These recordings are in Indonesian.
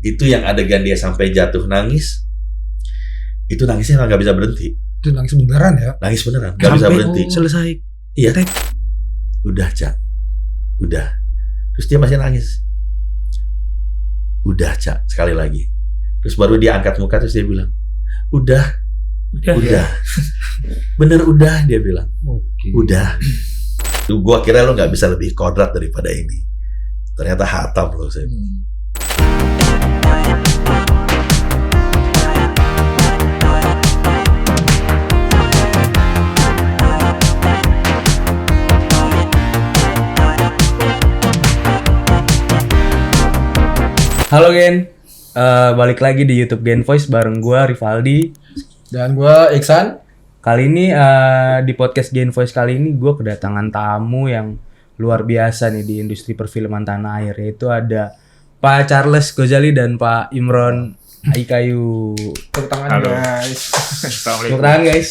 itu yang adegan dia sampai jatuh nangis, itu nangisnya nggak bisa berhenti. Itu nangis beneran ya? Nangis beneran, nggak bisa berhenti. Selesai. Iya. Udah, Cak. Udah. Terus dia masih nangis. Udah, Cak. Sekali lagi. Terus baru dia angkat muka terus dia bilang, udah. Ya. Bener udah, dia bilang. Oke. Udah. Tuh gua kira lo nggak bisa lebih kodrat daripada ini. Ternyata hatam lo saya. Halo Gen, balik lagi di YouTube Gen Voice bareng gua Rivaldi. Dan gue Iksan. Kali ini di podcast Gen Voice kali ini gue kedatangan tamu yang luar biasa nih di industri perfilman tanah air, yaitu ada Pak Charles Ghazali dan Pak Imron Aikayu. Tepuk tangan guys. Tepuk tangan guys.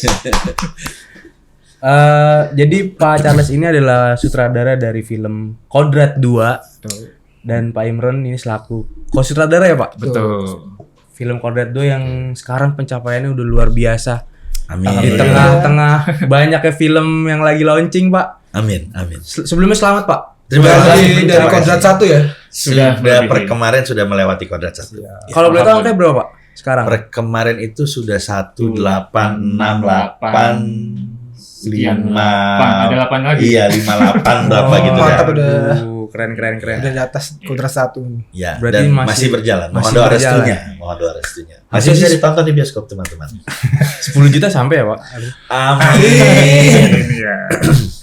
Jadi Pak Charles ini adalah sutradara dari film Kodrat 2 dan Pak Imron ini selaku co-sutradara ya Pak? Betul. Film Kodrat 2 yang sekarang pencapaiannya udah luar biasa. Amin. Di tengah-tengah banyaknya film yang lagi launching, Pak. Amin. Sebelumnya selamat, Pak. Terima kasih. Dari Kodrat 1 ya? Sudah per kemarin sudah melewati Kodrat 1. Ya. Kalau boleh tahu angkanya berapa, Pak? Sekarang. Per kemarin itu sudah 1868 Sekian 5 ada 8 lagi. Iya, 58 berapa gitu ya. Mantap udah. Keren. Udah di atas Kodrat 1. Ya, Berarti dan masih- masih berjalan. Mohon masih doa berjalan. restunya. Mohon doa restunya. Masih Masih bisa sih- ditonton di bioskop teman-teman. 10 juta sampai ya, Pak? Amin. Iya.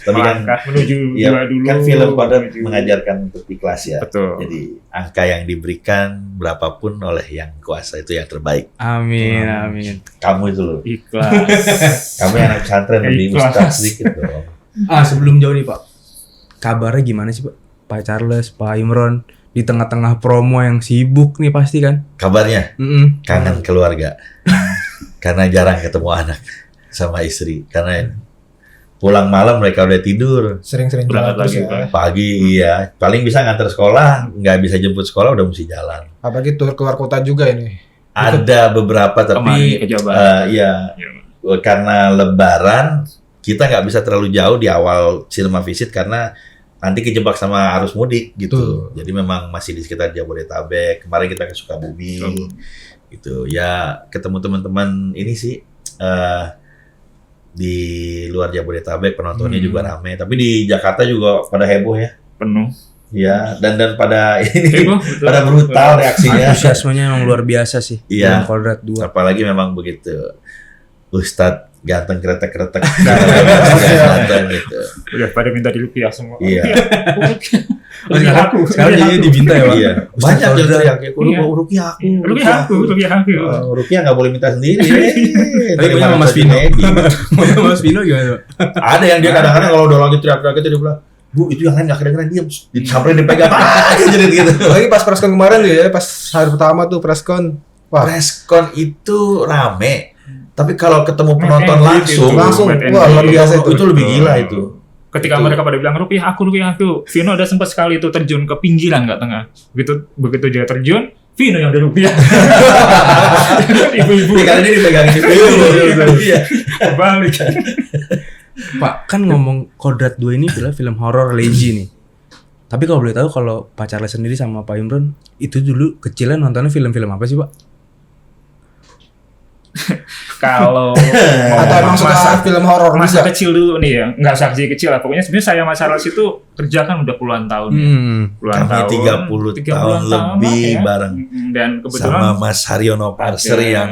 Tapi kan Melangkah menuju ya, dua dulu. kan film pada menuju- mengajarkan untuk ikhlas ya. Betul. Jadi angka yang diberikan berapapun oleh yang kuasa itu yang terbaik. Amin. Kamu itu loh. Ikhlas. Kamu yang anak pesantren lebih Ikhlas. ustaz sedikit dong. Sebelum jauh nih, Pak. Kabarnya gimana sih, Pak? Pak Charles, Pak Imron di tengah-tengah promo yang sibuk nih pasti kan? Kabarnya kangen keluarga. Karena jarang ketemu anak sama istri. Karena pulang malam mereka udah tidur. Sering-sering Berangkat jalan terus lagi, ya. Pak. Pagi iya, paling bisa nganter sekolah, nggak bisa jemput sekolah udah mesti jalan. Apalagi tur keluar kota juga ini. Ada beberapa Kemarin tapi ke Jawa Barat. iya karena Lebaran kita nggak bisa terlalu jauh di awal cinema visit karena nanti kejebak sama arus mudik gitu. Jadi memang masih di sekitar Jabodetabek. Kemarin kita ke Sukabumi, gitu. Ya ketemu teman-teman ini sih di luar Jabodetabek penontonnya juga rame. Tapi di Jakarta juga pada heboh ya. Penuh. Ya dan pada ini Heboh, betul. pada brutal reaksinya. Antusiasmenya emang luar biasa sih. Iya. Film Kodrat 2. Apalagi memang begitu. Ustadz ganteng kretek-kretek ganteng gitu. Udah pada minta dirupiah semua. Iya. Rupiah aku. Sekarang jadi dibinta ya, Pak? Iya. Banyak yang teriak Iya. rupiah aku. Rupiah aku. Rupiah nggak boleh minta sendiri. Tapi punya sama Mas Vino. Mas Vino gimana, Pak? Ada yang dia kadang-kadang kalau udah lagi teriak-teriak itu dia bilang, Bu, itu yang lain nggak kedengeran, diam. Disamperin dipegang. Jadi gitu. Lagi pas preskon kemarin tuh ya, pas hari pertama tuh preskon. Wah, Preskon itu rame. Tapi kalau ketemu penonton Matt and langsung, Beat wah luar biasa itu. itu lebih gila itu. Ketika Itu. mereka pada bilang rupiah aku, Vino ada sempat sekali itu terjun ke pinggiran nggak tengah. Begitu dia terjun, Vino yang ada rupiah. Ibu-ibu. Iya, karena dia dipegangin di Iya. Kebalik. Pak, kan ngomong Kodrat 2 ini film horor religi nih. Tapi kalau boleh tahu kalau Pak Charles sendiri sama Pak Imron itu dulu kecilnya nontonnya film-film apa sih, Pak? Kalau Atau emang suka film horor masa juga? kecil dulu nih ya, nggak usah kecil lah. Pokoknya sebenarnya saya sama Charles itu kerja kan udah puluhan tahun. Puluhan Kami 30 tahun lebih lah ya. bareng Dan kebetulan sama Mas Haryono Parser Ada. yang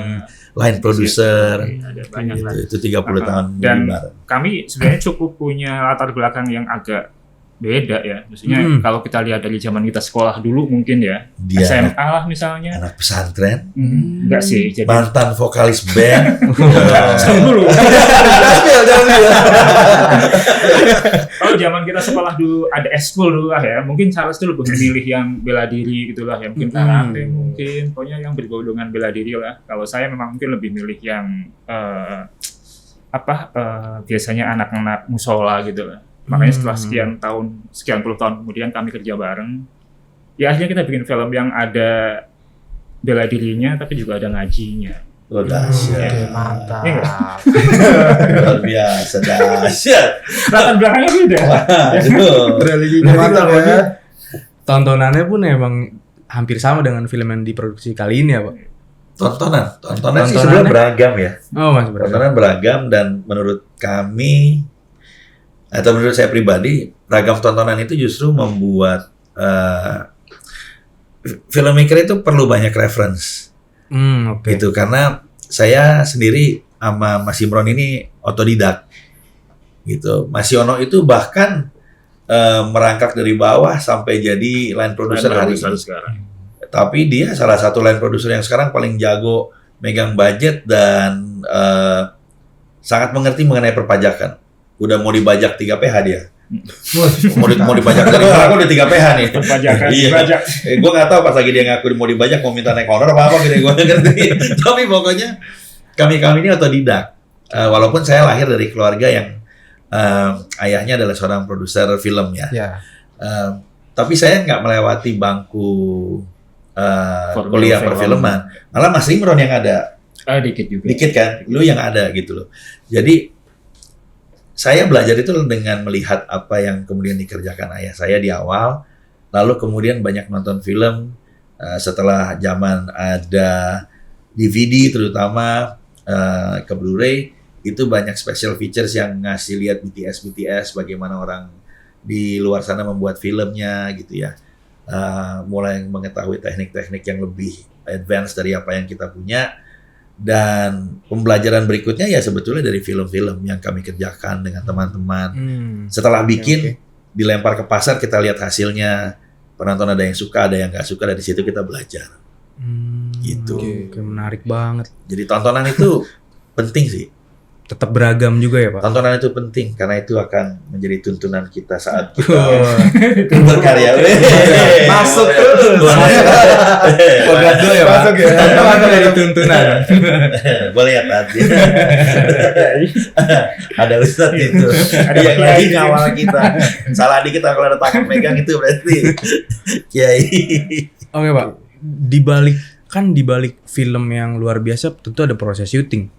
line produser. ada banyak lah. Itu 30 tahun Dan lebih bareng. kami sebenarnya cukup punya latar belakang yang agak beda ya. Maksudnya kalau kita lihat dari zaman kita sekolah dulu mungkin ya, Dia SMA lah misalnya. anak pesantren, Enggak sih, jadi mantan vokalis band. dulu. Jangan. Kalau zaman kita sekolah dulu ada eskul dulu lah ya. Mungkin Charles dulu memilih yang bela diri gitu lah ya. Mungkin karate mungkin. Pokoknya yang berbau dengan bela diri lah. Kalau saya memang mungkin lebih milih yang biasanya anak-anak musola gitu lah. Makanya setelah sekian puluh tahun kemudian kami kerja bareng. Ya akhirnya kita bikin film yang ada bela dirinya tapi juga ada ngajinya. Oh, dahsyat. Oke, mantap. Iya Luar biasa, dahsyat. Latar belakangnya beda. Aduh. Religinya mantap ya. Tontonannya pun emang hampir sama dengan film yang diproduksi kali ini ya, Pak. Tontonan sih Tontonannya? sebenarnya beragam ya. Oh, Mas berarti. Tontonan beragam dan menurut kami atau menurut saya pribadi, ragam tontonan itu justru membuat filmmaker itu perlu banyak reference. Oke. Gitu, karena saya sendiri sama Mas Imron ini otodidak gitu. Mas Yono itu bahkan merangkak dari bawah sampai jadi line producer hari ini. Sekarang. Tapi dia salah satu line producer yang sekarang paling jago megang budget dan sangat mengerti mengenai perpajakan. Udah mau dibajak 3 PH dia. Mau dibajak dari mana? Aku udah 3 PH nih. Perpajakan, Iya. dibajak. Gue nggak tahu pas lagi dia ngaku mau dibajak mau minta naik honor apa gitu, gue ngerti. Tapi pokoknya kami ini otodidak. Walaupun saya lahir dari keluarga yang ayahnya adalah seorang produser film ya. Ya. Tapi saya nggak melewati bangku Formula kuliah film. perfilman. Malah Mas Imron yang ada. Dikit juga. Dikit kan, lu yang ada gitu loh. Jadi saya belajar itu dengan melihat apa yang kemudian dikerjakan ayah saya di awal, lalu kemudian banyak nonton film setelah zaman ada DVD terutama ke Blu-ray, itu banyak special features yang ngasih lihat BTS bagaimana orang di luar sana membuat filmnya gitu ya. Mulai mengetahui teknik-teknik yang lebih advance dari apa yang kita punya. Dan pembelajaran berikutnya ya sebetulnya dari film-film yang kami kerjakan dengan teman-teman. Setelah bikin, dilempar ke pasar, kita lihat hasilnya. Penonton ada yang suka, ada yang nggak suka. Dari situ kita belajar. Gitu. Oke, menarik banget. Jadi tontonan itu penting sih. Tetap beragam juga ya, Pak. Tontonan itu penting karena itu akan menjadi tuntunan kita saat kita Oh, berkarya. Masuk terus. Podcast dulu ya, Pak. Masuk ya. Tontonan dari tuntunan. Boleh ya tadi. Ada Ustadz itu. Ada Yang Kiai. lagi ngawal kita. Salah di kita kalau ada tangan megang itu berarti Kiai. Oke, Pak. Di balik film yang luar biasa tentu ada proses syuting.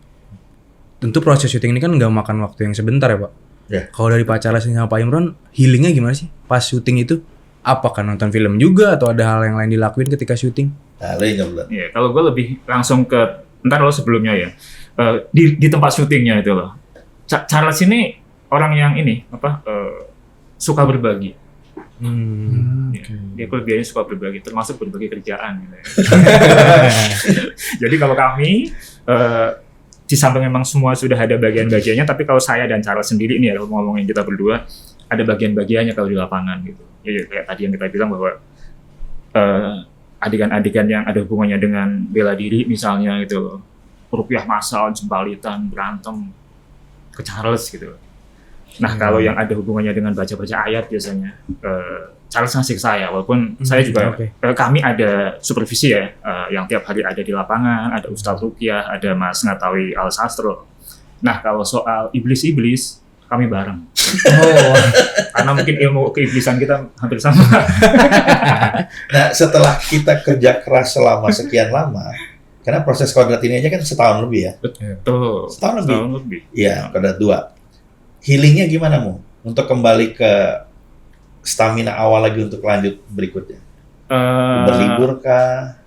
Tentu proses syuting ini kan nggak makan waktu yang sebentar ya, Pak. Ya. Kalau dari Pak Charles sama Pak Imron, healingnya gimana sih pas syuting itu? Apakah nonton film juga atau ada hal yang lain dilakuin ketika syuting? Nah, lu yang nggak Iya, kalau gue lebih langsung ke ntar lo sebelumnya ya di tempat syutingnya itu loh. Charles ini orang yang ini suka berbagi. Ya, dia kelebihannya suka berbagi, termasuk berbagi kerjaan. Gitu ya. Jadi kalau kami di samping memang semua sudah ada bagian-bagiannya, tapi kalau saya dan Charles sendiri ini ya ngomongin kita berdua ada bagian-bagiannya kalau di lapangan gitu. Ya, kayak tadi yang kita bilang bahwa adegan-adegan yang ada hubungannya dengan bela diri misalnya gitu loh. Rupiah massal, jembalitan, berantem ke Charles gitu. Nah, kalau yang ada hubungannya dengan baca-baca ayat biasanya Charles ngasih ke saya, walaupun saya juga kami ada supervisi ya, yang tiap hari ada di lapangan, ada Ustadz Rukiah, ada Mas Ngatawi Al-Sastro. Nah, kalau soal iblis-iblis, kami bareng. Oh, Karena mungkin ilmu keiblisan kita hampir sama. Nah, setelah kita kerja keras selama sekian lama, karena proses kodrat ini aja kan setahun lebih ya. Betul. Setahun lebih. Setahun lebih. Iya, kodrat 2. Healingnya gimana, Mu? Untuk kembali ke stamina awal lagi untuk lanjut berikutnya? Berlibur kah?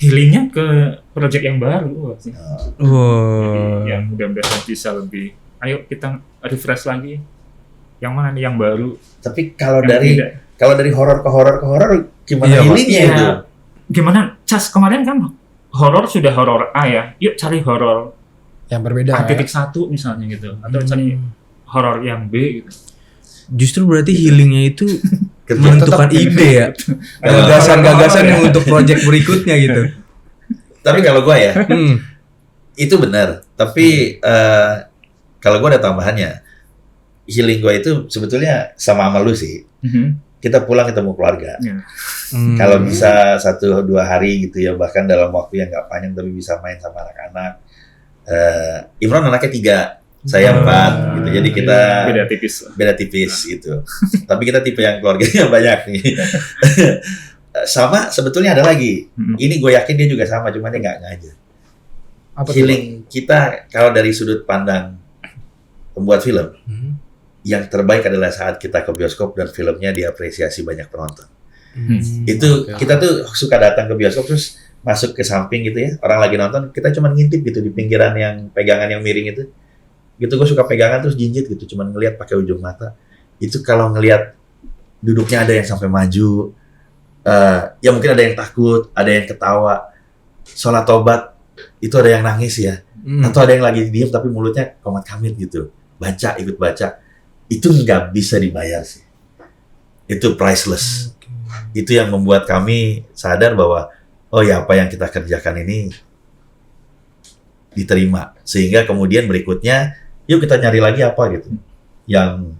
Healingnya ke project yang baru sih. wow. Jadi, yang mudah-mudahan bisa lebih. Ayo kita refresh lagi. Yang mana nih yang baru? Tapi kalau Yang dari tidak. kalau dari horor ke horor ke horor gimana Iya, Pak. healingnya Iya. itu? Gimana? Cas kemarin kan horor sudah horor A ya. Yuk cari horor Yang berbeda. A.1 misalnya gitu. Atau cari horor yang B gitu. Justru berarti healingnya itu Kerja menentukan tetap ide ya. Gagasan-gagasan yang untuk project berikutnya gitu. Tapi kalau gua ya, Hmm. itu benar. Tapi kalau gue ada tambahannya, healing gue itu sebetulnya sama lu sih. Kita pulang ketemu keluarga. Kalau bisa 1-2 hari gitu ya, bahkan dalam waktu yang nggak panjang tapi bisa main sama anak-anak. Imron anaknya 3, saya 4 gitu. Jadi kita beda tipis. beda tipis gitu. Tapi kita tipe yang keluarganya banyak nih. Sama sebetulnya ada lagi. Ini gue yakin dia juga sama, cuma dia nggak aja. Apa tuh, Healing kita kalau dari sudut pandang pembuat film, yang terbaik adalah saat kita ke bioskop dan filmnya diapresiasi banyak penonton. Itu kita tuh suka datang ke bioskop terus masuk ke samping gitu ya, orang lagi nonton, kita cuma ngintip gitu di pinggiran yang pegangan yang miring itu. Gitu gue suka pegangan terus jinjit gitu, cuma ngelihat pakai ujung mata. Itu kalau ngelihat duduknya ada yang sampai maju, ya mungkin ada yang takut, ada yang ketawa, sholat tobat, itu ada yang nangis ya, atau ada yang lagi diem tapi mulutnya komat kamit gitu, baca, ikut baca, itu nggak bisa dibayar sih, itu priceless. Itu yang membuat kami sadar bahwa oh ya apa yang kita kerjakan ini diterima, sehingga kemudian berikutnya yuk kita nyari lagi apa gitu yang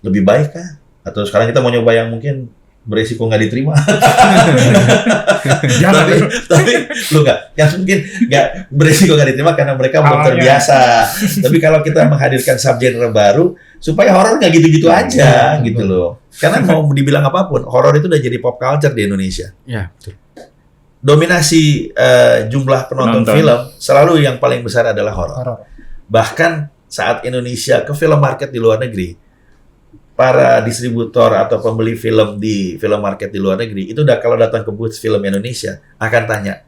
lebih baik kah, atau sekarang kita mau nyoba yang mungkin beresiko nggak diterima. tapi lu nggak, yang mungkin nggak beresiko nggak diterima karena mereka belum terbiasa. Tapi kalau kita menghadirkan subgenre baru supaya horor nggak gitu-gitu aja gitu loh. Karena mau dibilang apapun, horor itu udah jadi pop culture di Indonesia. Ya, betul. Dominasi jumlah penonton film selalu yang paling besar adalah horor. Bahkan saat Indonesia ke film market di luar negeri, para distributor atau pembeli film di film market di luar negeri itu udah kalau datang ke booth film Indonesia akan tanya,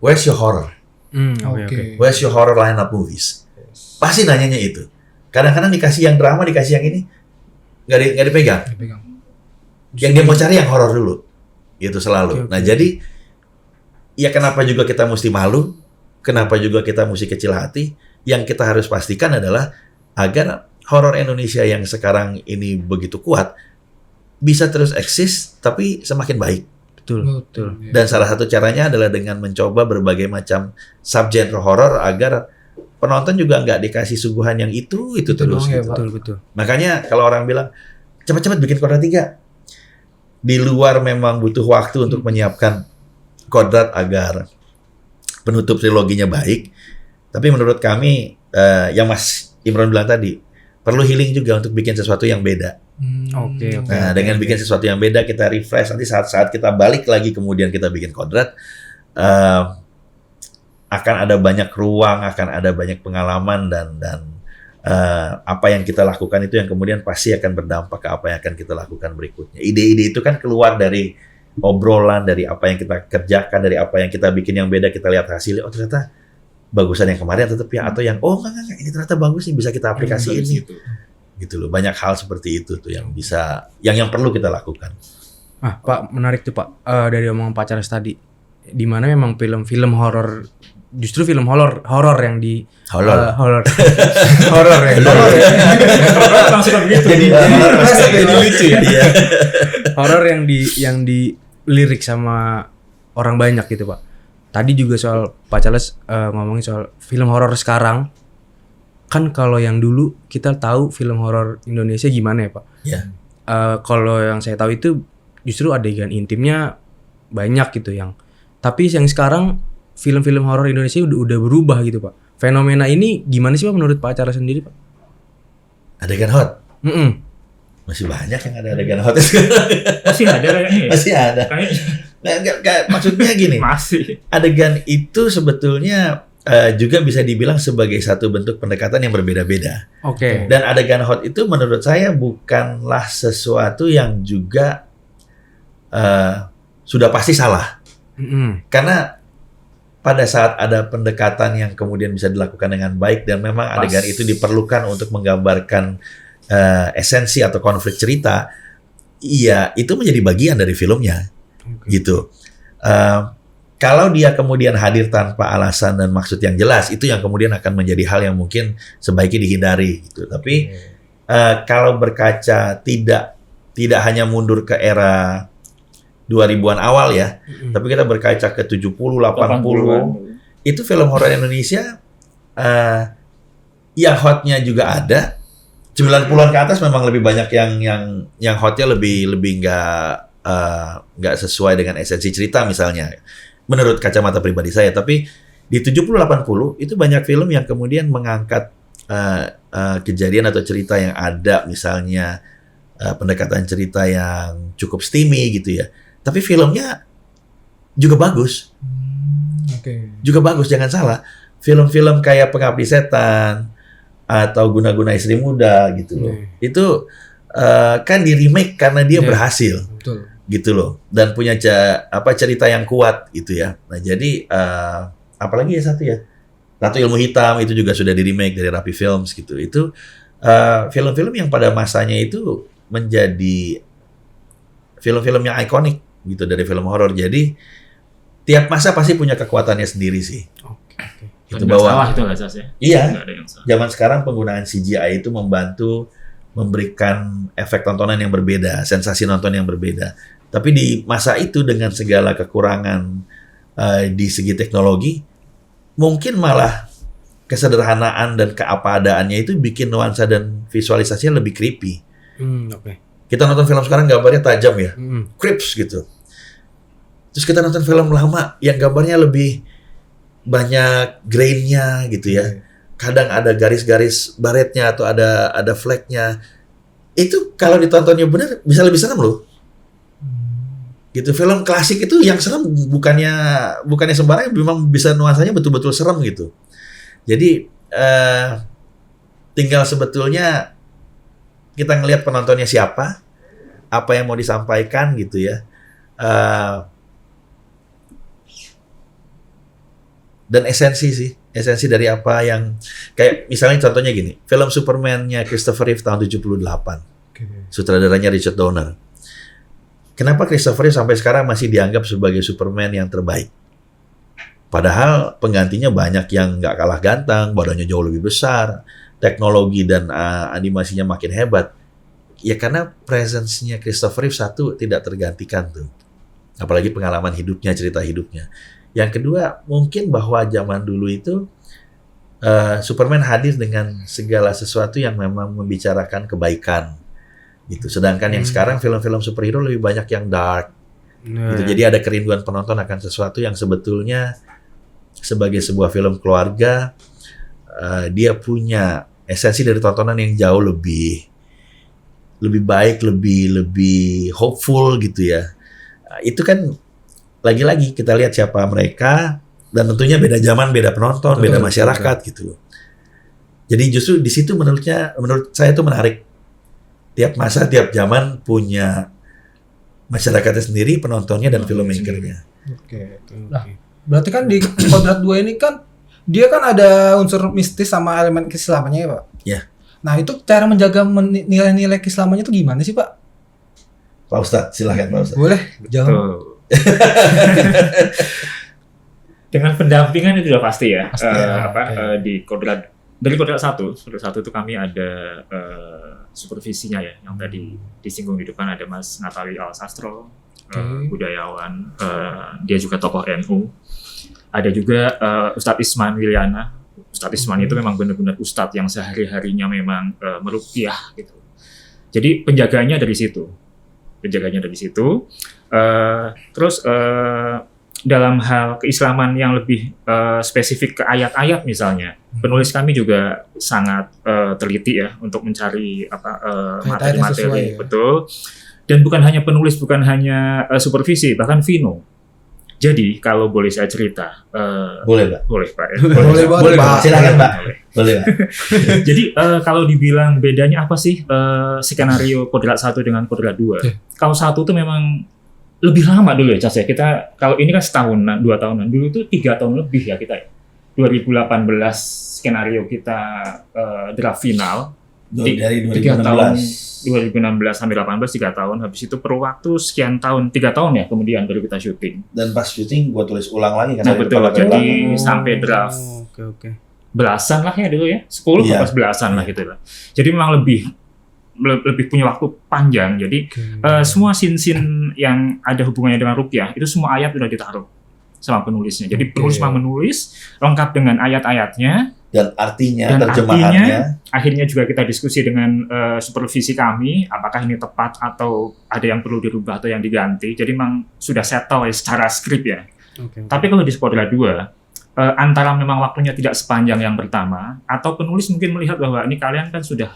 where's your horror? Oke. Where's your horror lineup movies? Pasti nanyanya itu. Kadang-kadang dikasih yang drama, dikasih yang ini nggak dipegang. Yang dia mau cari yang horror dulu. Itu selalu. Nah jadi ya kenapa juga kita mesti malu? Kenapa juga kita mesti kecil hati? Yang kita harus pastikan adalah agar horor Indonesia yang sekarang ini begitu kuat bisa terus eksis tapi semakin baik. Betul. Dan salah satu caranya adalah dengan mencoba berbagai macam subgenre horor agar penonton juga nggak dikasih suguhan yang itu terus. Ya, gitu. Betul. Makanya kalau orang bilang cepat-cepat bikin Kodrat 3, di luar memang butuh waktu untuk menyiapkan Kodrat agar penutup triloginya baik. Tapi menurut kami yang Mas Imron bilang tadi, perlu healing juga untuk bikin sesuatu yang beda. Oke. Nah, dengan bikin sesuatu yang beda, kita refresh. Nanti saat kita balik lagi, kemudian kita bikin Kodrat, akan ada banyak ruang, akan ada banyak pengalaman dan apa yang kita lakukan itu yang kemudian pasti akan berdampak ke apa yang akan kita lakukan berikutnya. Ide-ide itu kan keluar dari obrolan, dari apa yang kita kerjakan, dari apa yang kita bikin yang beda, kita lihat hasilnya, oh ternyata bagusan yang kemarin tetap ya, atau yang enggak ini ternyata bagus nih, bisa kita aplikasiin nih. Gitu loh, banyak hal seperti itu tuh yang bisa yang perlu kita lakukan. Pak, menarik tuh Pak, dari omongan Pak Charles tadi, di mana memang film-film horor, justru film horor yang di horor yang langsung begitu. jadi lucu ya. Horor yang dilirik sama orang banyak gitu Pak. Tadi juga soal Pak Charles ngomongin soal film horor sekarang. Kan kalau yang dulu kita tahu film horor Indonesia gimana ya Pak? Iya. Kalau yang saya tahu itu justru adegan intimnya banyak gitu yang. Tapi yang sekarang film-film horor Indonesia udah berubah gitu Pak. Fenomena ini gimana sih Pak menurut Pak Charles sendiri Pak? Adegan hot? Masih banyak yang ada adegan hot. Masih ada kayaknya. Masih ada. Maksudnya gini, masih. Adegan itu sebetulnya juga bisa dibilang sebagai satu bentuk pendekatan yang berbeda-beda. Oke. Dan adegan hot itu menurut saya bukanlah sesuatu yang juga sudah pasti salah. Karena pada saat ada pendekatan yang kemudian bisa dilakukan dengan baik dan memang adegan itu diperlukan untuk menggambarkan esensi atau konflik cerita, iya itu menjadi bagian dari filmnya. Gitu. Kalau dia kemudian hadir tanpa alasan dan maksud yang jelas, itu yang kemudian akan menjadi hal yang mungkin sebaiknya dihindari. Gitu. Tapi kalau berkaca tidak hanya mundur ke era 2000-an awal ya, tapi kita berkaca ke 70, 80, itu film horor Indonesia yang hotnya juga ada. 90-an ke atas memang lebih banyak yang hotnya lebih nggak sesuai dengan esensi cerita misalnya, menurut kacamata pribadi saya. Tapi di 70-80 itu banyak film yang kemudian mengangkat kejadian atau cerita yang ada, misalnya pendekatan cerita yang cukup steamy gitu ya, tapi filmnya juga bagus. Oke. Juga bagus, jangan salah. Film-film kayak Pengabdi Setan atau Guna-Guna Istri Muda gitu loh. Itu kan di remake karena dia berhasil. Betul. Gitu loh, dan punya cerita yang kuat gitu ya. Nah jadi apalagi ya satu ya, Ratu Ilmu Hitam itu juga sudah di remake dari Rapi Films gitu. Itu film-film yang pada masanya itu menjadi film-film yang ikonik gitu dari film horor. Jadi tiap masa pasti punya kekuatannya sendiri sih. Itu Nggak salah itu nggak salah ya. Iya. Nggak ada yang salah. Zaman sekarang penggunaan CGI itu membantu memberikan efek tontonan yang berbeda, sensasi nonton yang berbeda. Tapi di masa itu dengan segala kekurangan di segi teknologi, mungkin malah kesederhanaan dan keapadaannya itu bikin nuansa dan visualisasinya lebih creepy. Oke. Kita nonton film sekarang gambarnya tajam ya, creeps gitu. Terus kita nonton film lama yang gambarnya lebih banyak grainnya gitu ya. Kadang ada garis-garis baretnya atau ada flagnya. Itu kalau ditontonnya benar bisa lebih serem loh. Gitu, film klasik itu yang serem bukannya sembarang, memang bisa nuansanya betul-betul serem gitu. Jadi tinggal sebetulnya kita ngelihat penontonnya siapa, apa yang mau disampaikan gitu ya. Dan esensi dari apa yang kayak misalnya contohnya gini, film Superman-nya Christopher Reeve tahun 78. Sutradaranya Richard Donner. Kenapa Christopher Reeve sampai sekarang masih dianggap sebagai Superman yang terbaik? Padahal penggantinya banyak yang nggak kalah ganteng, badannya jauh lebih besar, teknologi dan animasinya makin hebat. Ya karena presence-nya Christopher Reeve satu tidak tergantikan tuh. Apalagi pengalaman hidupnya, cerita hidupnya. Yang kedua, mungkin bahwa zaman dulu itu Superman hadir dengan segala sesuatu yang memang membicarakan kebaikan. Gitu. Sedangkan yang sekarang film-film superhero lebih banyak yang dark. Gitu. Jadi ada kerinduan penonton akan sesuatu yang sebetulnya sebagai sebuah film keluarga, dia punya esensi dari tontonan yang jauh lebih baik, lebih hopeful gitu ya. Itu kan lagi-lagi kita lihat siapa mereka, dan tentunya beda zaman, beda penonton, beda masyarakat gitu loh. Jadi justru di situ menurut saya itu menarik. Tiap masa, tiap zaman punya masyarakatnya sendiri, penontonnya dan filmmakernya. Oke. Nah, berarti kan di Kodrat 2 ini kan dia kan ada unsur mistis sama elemen keislamannya ya, Pak? Ya. Nah, itu cara menjaga nilai-nilai keislamannya itu gimana sih, Pak? Pak Ustadz, silahkan Pak Ustadz. Boleh, jawab. Dengan pendampingan itu sudah pasti ya. Pasti ya, Di dari Kodrat 1 itu kami ada supervisinya ya, yang tadi disinggung di depan ada Mas Natali Alsastro, budayawan, dia juga tokoh NU. Ada juga Ustadz Isman Wiliana. Ustadz Isman itu memang benar-benar ustadz yang sehari-harinya memang meruqyah gitu. Jadi penjaganya dari situ. Terus dalam hal keislaman yang lebih spesifik ke ayat-ayat misalnya, penulis kami juga sangat teliti ya untuk mencari materi-materi, betul. Dan bukan hanya penulis, bukan hanya supervisi, bahkan Vino. Jadi kalau boleh saya cerita, boleh Pak. Boleh Pak. Ya? Boleh Pak. Silakan Pak. Boleh Pak. Jadi kalau dibilang bedanya apa sih skenario Kodrat 1 dengan Kodrat 2? Kalau 1 itu memang lebih lama dulu ya Cas ya. Kita kalau ini kan setahunan, 2 tahunan. Dulu itu 3 tahun lebih ya kita. 2018 skenario kita draft final. Dari 3 tahun 2016. 2016 sampai 18 3 tahun. Habis itu perlu waktu sekian tahun, 3 tahun ya kemudian baru kita syuting. Dan pas syuting gua tulis ulang lagi karena Nah betul, jadi sampai draft Oke. belasan lah ya dulu ya, 10 Iya. pas belasan lah gitu lah. Jadi memang lebih punya waktu panjang. Jadi semua scene-scene yang ada hubungannya dengan ruqyah itu semua ayat sudah ditaruh sama penulisnya. Jadi penulis memang menulis lengkap dengan ayat-ayatnya dan artinya, dan terjemahannya. Akhirnya juga kita diskusi dengan supervisi kami apakah ini tepat atau ada yang perlu dirubah atau yang diganti. Jadi memang sudah settle ya secara skrip ya. Tapi kalau di Kodrat 2 antara memang waktunya tidak sepanjang yang pertama atau penulis mungkin melihat bahwa ini kalian kan sudah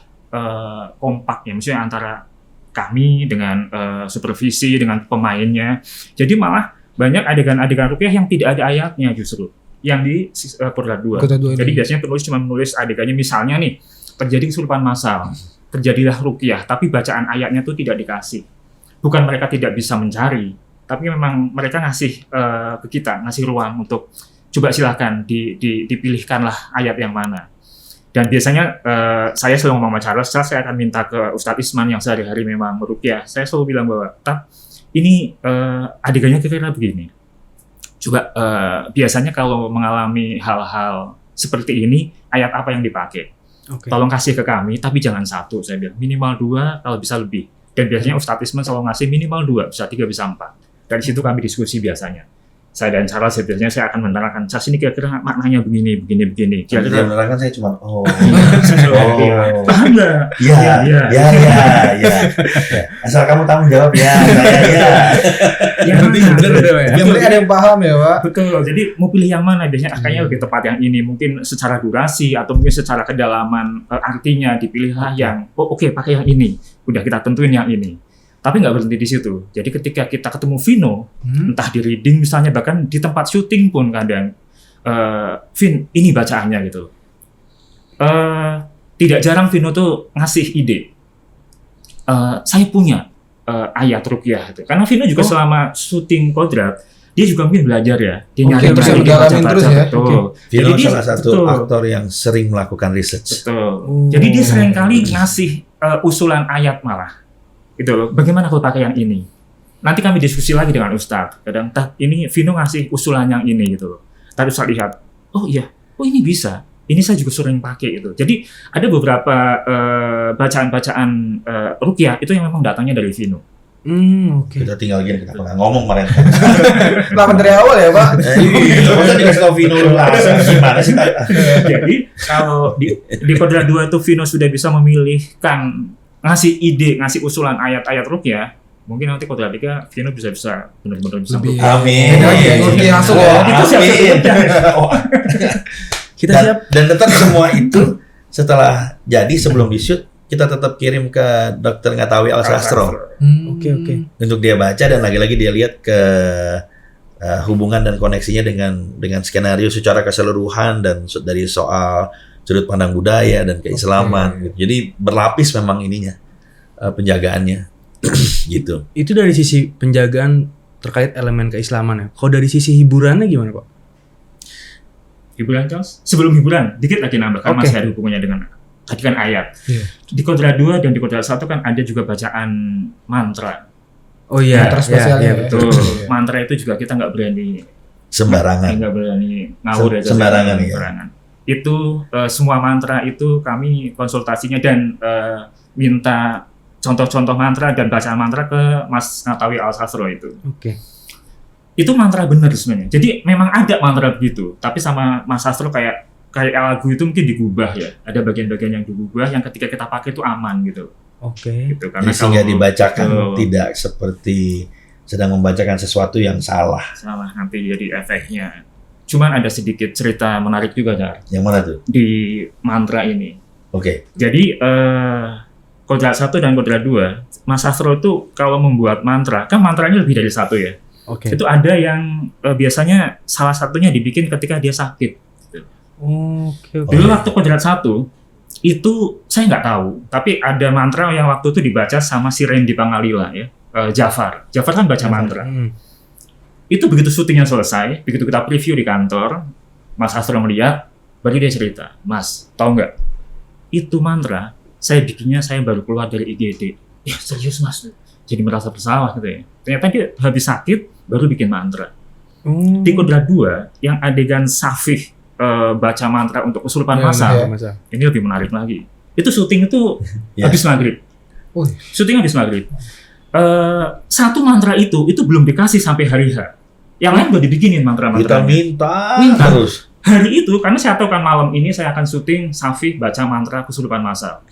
kompak ya, maksudnya antara kami, dengan supervisi, dengan pemainnya. Jadi malah banyak adegan-adegan ruqyah yang tidak ada ayatnya justru yang di Kodrat 2. Jadi biasanya penulis cuma menulis adegannya, misalnya nih terjadi kesurupan massal, terjadilah ruqyah, tapi bacaan ayatnya tuh tidak dikasih. Bukan mereka tidak bisa mencari, tapi memang mereka ngasih ke kita, ngasih ruang untuk coba silakan dipilihkanlah ayat yang mana. Dan biasanya saya selalu ngomong sama Charles, saya akan minta ke Ustadz Isman yang sehari-hari memang meruqyah. Saya selalu bilang bahwa, ini adegannya kira-kira begini. Coba biasanya kalau mengalami hal-hal seperti ini, ayat apa yang dipakai? Tolong kasih ke kami, tapi jangan 1, saya bilang. Minimal 2, kalau bisa lebih. Dan biasanya Ustadz Isman selalu ngasih minimal 2, bisa 3, bisa 4. Dari situ kami diskusi biasanya. Saya dan Charles biasanya saya akan menerangkan, Charles ini kira-kira maknanya begini. Kira-kira menerangkan saya cuma paham nggak? Iya. Asal kamu tanggung jawab ya. Yang penting bener ya. Yang penting ada yang paham ya, Pak. Betul. Jadi mau pilih yang mana? Biasanya kayaknya lebih tepat yang ini. Mungkin secara durasi atau mungkin secara kedalaman artinya dipilihlah yang oke, pakai yang ini. Udah kita tentuin yang ini. Tapi nggak berhenti di situ. Jadi ketika kita ketemu Vino, entah di reading misalnya, bahkan di tempat syuting pun kadang, Vin, ini bacaannya gitu. Tidak jarang Vino tuh ngasih ide. Saya punya ayat ruqyah itu. Karena Vino juga selama syuting Kodrat, dia juga mungkin belajar ya. Dia nyari baca terus ya. Betul. Vino salah satu aktor yang sering melakukan research. Betul. Jadi dia sering kali ngasih usulan ayat malah. Gitu loh, bagaimana kalau pakai yang ini? Nanti kami diskusi lagi dengan Ustadz. Kadang, ini Vino ngasih usulan yang ini gitu loh. Tadi Ustadz lihat, oh ini bisa. Ini saya juga sering pakai itu. Jadi ada beberapa bacaan-bacaan ruqyah itu yang memang datangnya dari Vino. Kita tinggal gini, kenapa nggak ngomong kemarin? Kenapa dari awal ya, Pak? Kita dikasih tau Vino langsung gimana sih? Jadi kalau di Kodrat 2 itu Vino sudah bisa memilihkan, ngasih ide, ngasih usulan ayat-ayat ruqyah, mungkin nanti Kodrat 3 Vino bisa benar-benar bisa. Amin. Langsung ya. Itu siap-siap. Kita siap. Dan tetap semua itu setelah jadi sebelum di shoot kita tetap kirim ke Dr. Ngatawi Al-Sastro. Oke. Untuk dia baca dan lagi-lagi dia lihat ke hubungan dan koneksinya dengan skenario secara keseluruhan dan dari soal sudut pandang budaya dan keislaman gitu. Jadi berlapis memang ininya penjagaannya gitu. Itu dari sisi penjagaan terkait elemen keislaman ya. Kalau dari sisi hiburannya gimana, Pak? Hiburan, Charles? Sebelum hiburan, dikit lagi nambah, kan masih ada hubungannya dengan tadi kan ayat. Di Kodrat 2 dan di Kodrat 1 kan ada juga bacaan mantra. Oh iya, mantra spesial ya, betul. Mantra itu juga kita nggak berani sembarangan. Nggak berani ngawur aja. Sembarangan ya. Itu semua mantra itu kami konsultasinya dan minta contoh-contoh mantra dan bacaan mantra ke Mas Ngatawi Al-Sastro itu. Oke. Itu mantra benar sebenarnya. Jadi memang ada mantra begitu, tapi sama Mas Sastro kayak lagu itu mungkin digubah ya. Ada bagian-bagian yang digubah yang ketika kita pakai itu aman gitu. Oke. Gitu, karena sehingga dibacakan tidak seperti sedang membacakan sesuatu yang salah. Salah, nanti jadi efeknya. Cuman ada sedikit cerita menarik juga, Dar. Yang mana tuh? Di mantra ini. Oke. Jadi Kodrat 1 dan Kodrat 2, Mas Sastro itu kalau membuat mantra, kan mantranya lebih dari satu ya. Oke. Itu ada yang biasanya salah satunya dibikin ketika dia sakit. Oke. Dulu waktu Kodrat 1 itu saya nggak tahu, tapi ada mantra yang waktu itu dibaca sama si Randy Pangalila ya, Jafar kan baca mantra. Itu begitu syutingnya selesai, begitu kita preview di kantor, Mas Sastro melihat, baru dia cerita, Mas, tahu nggak? Itu mantra saya bikinnya saya baru keluar dari IGD. Ya serius Mas, jadi merasa bersalah gitu ya. Ternyata dia habis sakit baru bikin mantra. Di Kodrat 2 yang adegan Safih baca mantra untuk kesurupan massal, ini lebih menarik lagi. Itu syuting itu habis maghrib. Syuting habis maghrib. Satu mantra itu belum dikasih sampai hari H. Yang lain udah dibikinin mantra-mantra. Kita minta terus. Hari itu, karena saya tahu kan malam ini saya akan syuting Safih baca mantra kesurupan massal.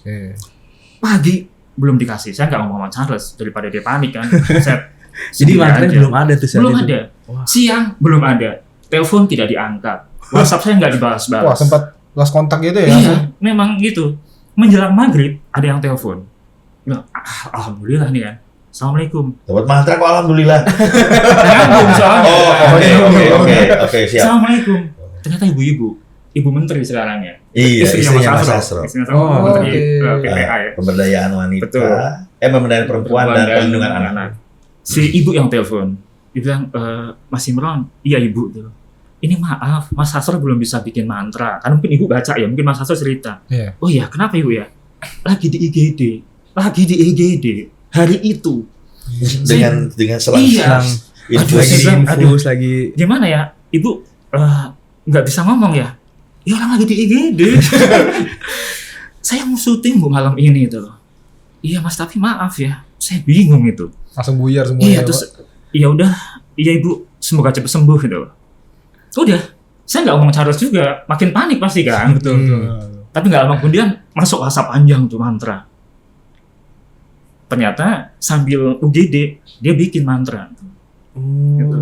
Pagi belum dikasih. Saya nggak ngomong sama Charles daripada dia panik kan. Jadi mantranya belum ada tuh. Belum ada. Siang belum ada. Telepon tidak diangkat. WhatsApp saya nggak dibalas-balas. Wah, sempat lost kontak gitu ya? Iya, memang gitu. Menjelang maghrib ada yang telepon. bilang, alhamdulillah nih kan. Assalamualaikum. Dapat mantra kok alhamdulillah. Nyambung soalnya. Oke, siap. Assalamualaikum. Ternyata ibu menteri sekarang ya. Iya, istrinya Mas Hasro. Hasro. Istrinya Mas Hasro, Oh, menteri oke. PPA ya. Pemberdayaan wanita. Betul. Pemberdayaan perempuan dan perlindungan anak. Si ibu yang telepon, dia bilang, Mas Imron, iya ibu tuh. Ini maaf, Mas Hasro belum bisa bikin mantra. Kan mungkin ibu baca ya, mungkin Mas Hasro cerita. Iya. Oh iya, kenapa ibu ya? Lagi di IGD. Hari itu. Dengan selang Iya. infusi. infus lagi. Gimana ya, ibu nggak bisa ngomong ya? Ya orang lagi di IGD. Saya mau syuting Bu malam ini tuh. Iya Mas, tapi maaf ya, saya bingung itu. Langsung buyar semuanya. Iya terus, ya udah, iya ibu, semoga cepat sembuh gitu. Udah, saya nggak ngomong Charles juga, makin panik pasti kan. Betul. Tapi nggak lama kemudian masuk WhatsApp panjang tuh mantra. Ternyata sambil UGD dia bikin mantra.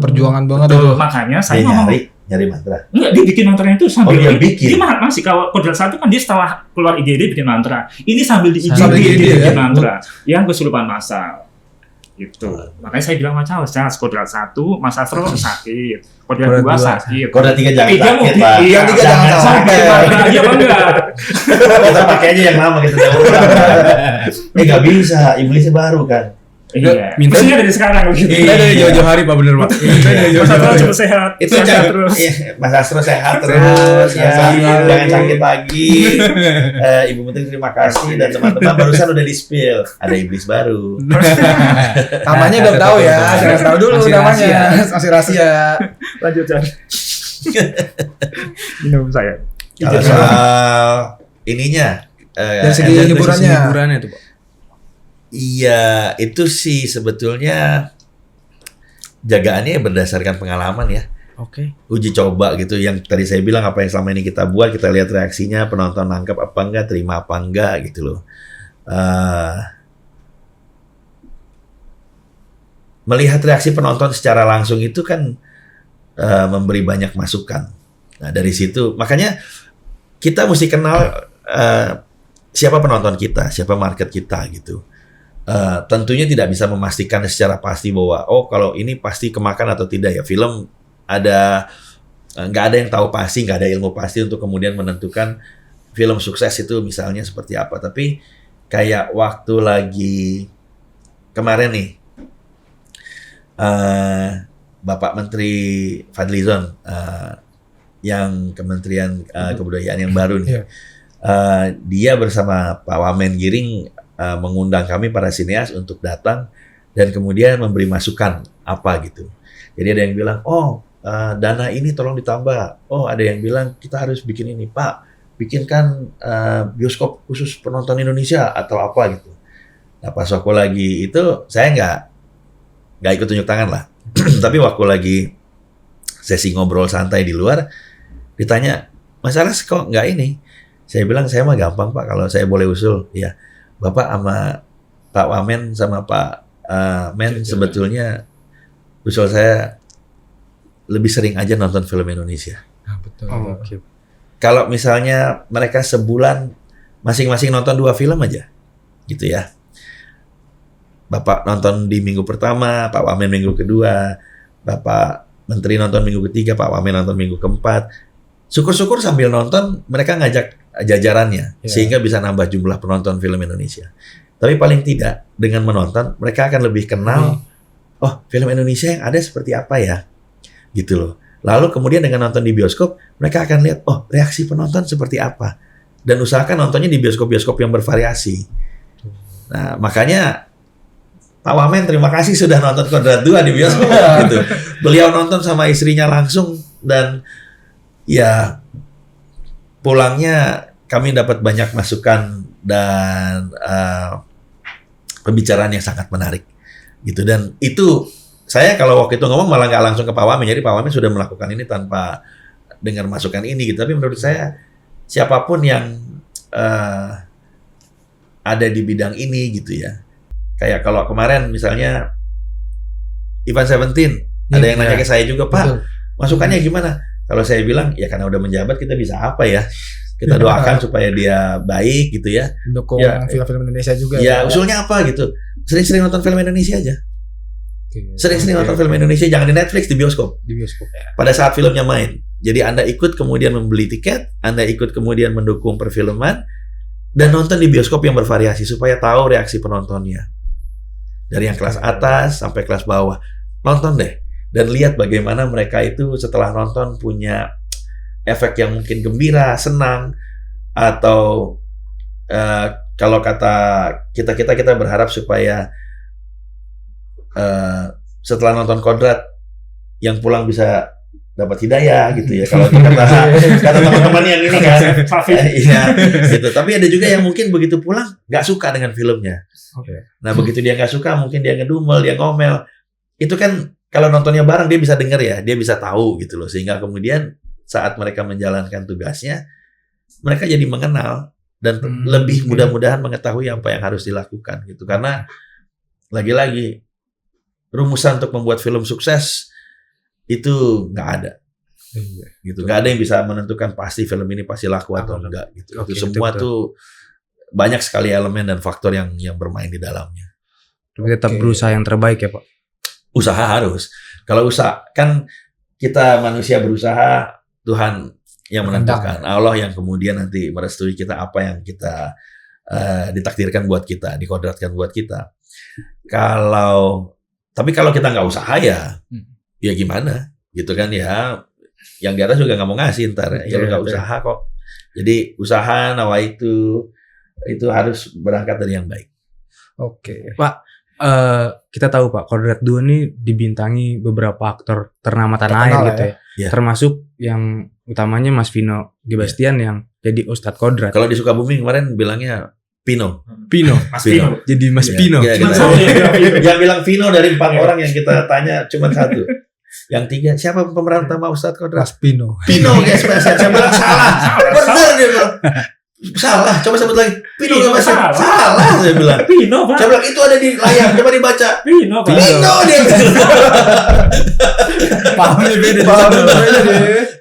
Perjuangan banget Betul, itu. makanya Dia saya ngomong. nyari mantra. Enggak, dia bikin mantranya itu sambil dia bikin? Dia masih kalau kodrat 1 kan dia setelah keluar IGD bikin mantra. Ini sambil di IGD Sambil dia IGD, bikin ya? mantra. Yang kesurupan massal. Gitu. Makanya saya bilang sama Charles, kodrat 1 Mas Astro sakit. Kodrat 2 Kodrat 2 sakit. Kodrat 3 jangan sakit, Pak. Yang 3 jangan sampai. Iya apa enggak? Kita pakai aja yang lama kita daur ulang. Nggak bisa, iblisnya baru kan. Iya. Minta- Mestinya dari sekarang gitu. Kita dari jauh-jauh hari Pak, bener Pak. Kita dari Mas jauh-jauh Astro hari. cepat sehat. Itu sehat jangan terus. iya, Mas Astro sehat terus ya. Sehat. Jangan sakit lagi. Ibu Menteri terima kasih dan teman-teman barusan udah di-spill. Ada iblis baru. Namanya belum tahu ya. Jangan tahu dulu Masih namanya. rahasia. Masih rahasia. Lanjut Chan. Minum saya. Kalau soal ininya Dari segi Dari sisi hiburannya. hiburannya tuh Pak. iya, itu sih sebetulnya jagaannya berdasarkan pengalaman ya. Oke. Uji coba gitu yang tadi saya bilang apa yang selama ini kita buat, kita lihat reaksinya, penonton nangkep apa enggak, terima apa enggak gitu loh. Melihat reaksi penonton secara langsung itu kan memberi banyak masukan. Nah dari situ makanya kita mesti kenal siapa penonton kita, siapa market kita gitu. Tentunya tidak bisa memastikan secara pasti bahwa kalau ini pasti kemakan atau tidak ya. Film ada nggak ada yang tahu pasti, nggak ada ilmu pasti untuk kemudian menentukan film sukses itu misalnya seperti apa. Tapi kayak waktu lagi kemarin nih Bapak Menteri Fadlizon yang Kementerian Kebudayaan yang baru nih, dia bersama Pak Wamen Giring mengundang kami para sineas untuk datang dan kemudian memberi masukan apa gitu. Jadi ada yang bilang, dana ini tolong ditambah. Ada yang bilang kita harus bikin ini, Pak, bikinkan bioskop khusus penonton Indonesia atau apa gitu. Nah pas waktu lagi itu saya nggak ikut tunjuk tangan lah. Tapi waktu lagi sesi ngobrol santai di luar, ditanya, masalah kok nggak ini? Saya bilang saya mah gampang Pak, kalau saya boleh usul, ya. Bapak sama Pak Wamen sama Pak Men sebetulnya usul saya lebih sering aja nonton film Indonesia. Betul. Oke. Kalau misalnya mereka sebulan masing-masing nonton 2 film aja, gitu ya. Bapak nonton di minggu pertama, Pak Wamen minggu kedua, Bapak Menteri nonton minggu ketiga, Pak Wamen nonton minggu keempat. Syukur-syukur sambil nonton mereka ngajak jajarannya sehingga bisa nambah jumlah penonton film Indonesia. Tapi paling tidak dengan menonton mereka akan lebih kenal film Indonesia yang ada seperti apa ya, gitu loh. Lalu kemudian dengan nonton di bioskop mereka akan lihat reaksi penonton seperti apa dan usahakan nontonnya di bioskop-bioskop yang bervariasi. Nah makanya Pak Wamen terima kasih sudah nonton Kodrat 2 di bioskop gitu. Beliau nonton sama istrinya langsung dan ya pulangnya kami dapat banyak masukan dan pembicaraan yang sangat menarik gitu. Dan itu saya kalau waktu itu ngomong malah nggak langsung ke Pak Wamen, jadi Pak Wamen sudah melakukan ini tanpa dengar masukan ini gitu. Tapi menurut saya siapapun yang ada di bidang ini gitu ya, kayak kalau kemarin misalnya Ivan Seventeen ada yang nanya ke saya juga, Pak, masukannya gimana? Kalau saya bilang ya karena udah menjabat kita bisa apa ya. Kita doakan supaya dia baik gitu ya. Mendukung Ya. film-film Indonesia juga. Ya usulnya apa gitu? Sering-sering nonton film Indonesia aja. Sering-sering nonton film Indonesia, jangan di Netflix, di bioskop. Di bioskop ya. Pada saat filmnya main. Jadi Anda ikut kemudian membeli tiket, Anda ikut kemudian mendukung perfilman, dan nonton di bioskop yang bervariasi supaya tahu reaksi penontonnya. Dari yang kelas atas sampai kelas bawah. Nonton deh. Dan lihat bagaimana mereka itu setelah nonton punya efek yang mungkin gembira, senang, atau kalau kata kita berharap supaya setelah nonton Kodrat yang pulang bisa dapat hidayah gitu ya. Kalau kata teman-teman yang ini kan, iya gitu. Tapi ada juga yang mungkin begitu pulang nggak suka dengan filmnya. Nah begitu dia nggak suka, mungkin dia ngedumel, dia ngomel. Itu kan kalau nontonnya bareng dia bisa denger ya, dia bisa tahu gitu loh. Sehingga kemudian saat mereka menjalankan tugasnya, mereka jadi mengenal dan lebih mudah-mudahan mengetahui apa yang harus dilakukan gitu. Karena lagi-lagi rumusan untuk membuat film sukses itu nggak ada, gitu. Nggak ada yang bisa menentukan pasti film ini pasti laku atau enggak gitu. Oke, Itu semua betul. tuh banyak sekali elemen dan faktor yang bermain di dalamnya. Tapi tetap berusaha yang terbaik ya Pak. Usaha harus. Kalau usaha kan kita manusia berusaha, Tuhan yang menentukan. Allah yang kemudian nanti merestui kita apa yang kita ditakdirkan buat kita, dikodratkan buat kita. Tapi kalau kita nggak usaha ya gimana gitu kan ya, yang di atas juga nggak mau ngasih ntar ya, lu nggak usaha kok. Jadi usaha itu harus berangkat dari yang baik. Oke. Pak, kita tahu Pak, Kodrat 2 ini dibintangi beberapa aktor ternama tanah air Terkenal gitu ya. Ya. Termasuk yang utamanya Mas Vino Gebastian yang jadi Ustadz Kodrat. Kalau di Sukabumi kemarin bilangnya Pino. Pino. Mas Pino. Pino. Jadi Mas Ya, Pino. ya, Cuma gitu. satu ya, Pino. Yang bilang Vino dari 4 orang yang kita tanya cuma 1. Yang 3, siapa pemeran utama Ustadz Kodrat? Mas Pino. Pino guys, saya bilang salah. Benar dia bilang. Salah, coba sebut lagi. Pino Pino, nggak salah. salah saya bilang. Pino, Pak. Saya bilang itu ada di layar, coba dibaca. Pino, Pak. Pino dia. Pahamnya beda.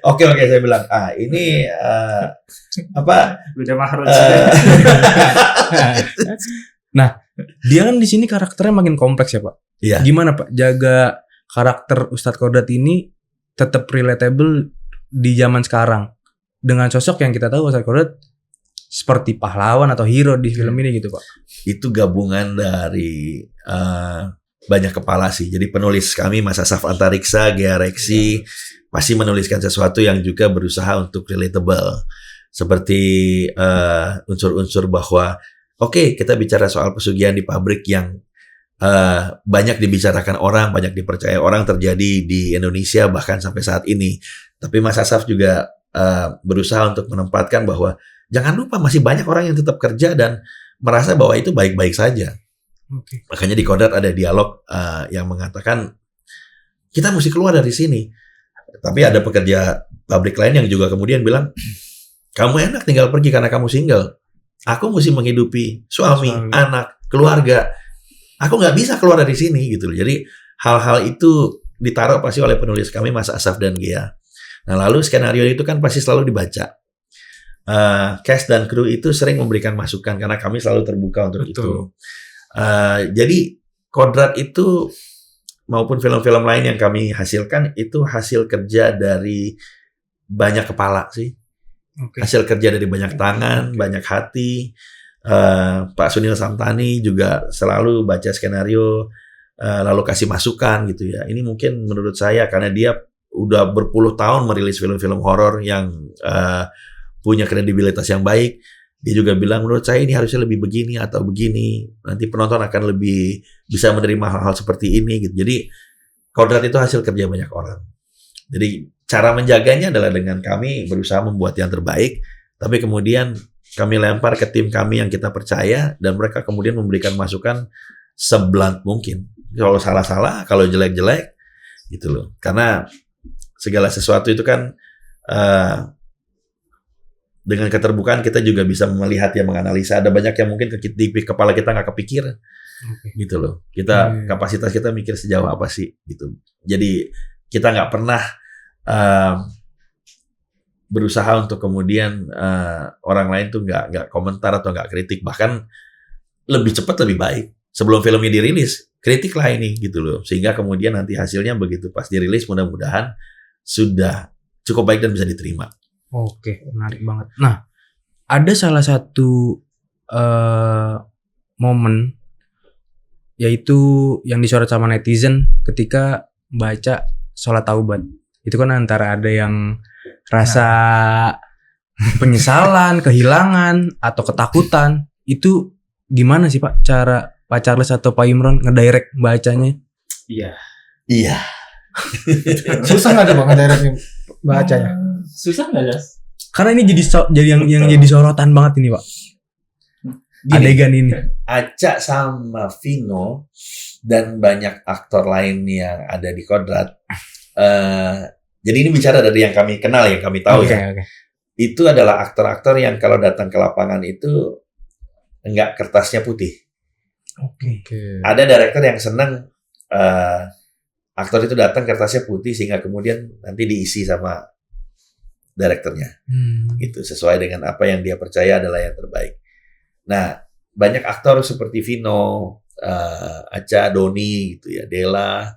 Oke, saya bilang, ini apa? Udah mahraj. Nah, dia kan di sini karakternya makin kompleks ya Pak. Iya. Gimana Pak jaga karakter Ustadz Kodrat ini tetap relatable di zaman sekarang dengan sosok yang kita tahu Ustadz Kodrat seperti pahlawan atau hero di film ini gitu Pak. Itu gabungan dari banyak kepala sih. Jadi penulis kami Mas Asaf Antariksa, Gea Reksi pasti menuliskan sesuatu yang juga berusaha untuk relatable. Seperti unsur-unsur bahwa oke, kita bicara soal pesugihan di pabrik yang banyak dibicarakan orang, banyak dipercaya orang terjadi di Indonesia bahkan sampai saat ini. Tapi Mas Asaf juga berusaha untuk menempatkan bahwa jangan lupa masih banyak orang yang tetap kerja dan merasa bahwa itu baik-baik saja. Oke. Makanya di Kodrat ada dialog yang mengatakan kita mesti keluar dari sini. Tapi ada pekerja pabrik lain yang juga kemudian bilang, kamu enak tinggal pergi karena kamu single. Aku mesti menghidupi suami, anak, keluarga. Aku nggak bisa keluar dari sini gitu loh. Jadi hal-hal itu ditaruh pasti oleh penulis kami Mas Asaf dan Gea. Nah lalu skenario itu kan pasti selalu dibaca. Cast dan kru itu sering memberikan masukan karena kami selalu terbuka untuk itu. Jadi Kodrat itu maupun film-film lain yang kami hasilkan itu hasil kerja dari banyak kepala sih. Oke. Hasil kerja dari banyak tangan, banyak hati. Pak Sunil Samtani juga selalu baca skenario lalu kasih masukan gitu ya. Ini mungkin menurut saya karena dia udah berpuluh tahun merilis film-film horor yang punya kredibilitas yang baik. Dia juga bilang menurut saya ini harusnya lebih begini atau begini. Nanti penonton akan lebih bisa menerima hal-hal seperti ini gitu. Jadi Kodrat itu hasil kerja banyak orang. Jadi cara menjaganya adalah dengan kami berusaha membuat yang terbaik, tapi kemudian kami lempar ke tim kami yang kita percaya dan mereka kemudian memberikan masukan seblunt mungkin. Kalau salah-salah, kalau jelek-jelek gitu loh. Karena segala sesuatu itu kan dengan keterbukaan kita juga bisa melihat ya, menganalisa. Ada banyak yang mungkin di kepala kita nggak kepikir, gitu loh. Kita kapasitas kita mikir sejauh apa sih, gitu. Jadi kita nggak pernah berusaha untuk kemudian orang lain tuh nggak komentar atau nggak kritik, bahkan lebih cepat lebih baik. Sebelum filmnya dirilis, kritiklah ini gitu loh, sehingga kemudian nanti hasilnya begitu pas dirilis mudah-mudahan sudah cukup baik dan bisa diterima. Oke, menarik banget. Nah, ada salah satu momen yaitu yang disorot sama netizen ketika baca sholat taubat. Itu kan antara ada yang rasa penyesalan, kehilangan, atau ketakutan. Itu gimana sih Pak cara Pak Charles atau Pak Imron ngedirect bacanya? Iya. Iya. Susah nggak ada bang ngedirectnya bacanya? Susah nggak, Jas? Karena ini jadi yang jadi sorotan banget ini Pak. Adegan ini. Aca sama Vino dan banyak aktor lain yang ada di Kodrat. Jadi ini bicara dari yang kami kenal, yang kami tahu ya. Oke. Itu adalah aktor-aktor yang kalau datang ke lapangan itu enggak kertasnya putih. Oke. Ada director yang senang aktor itu datang kertasnya putih sehingga kemudian nanti diisi sama direkturnya. Itu sesuai dengan apa yang dia percaya adalah yang terbaik. Nah, banyak aktor seperti Vino, Aca, Doni gitu ya, Della,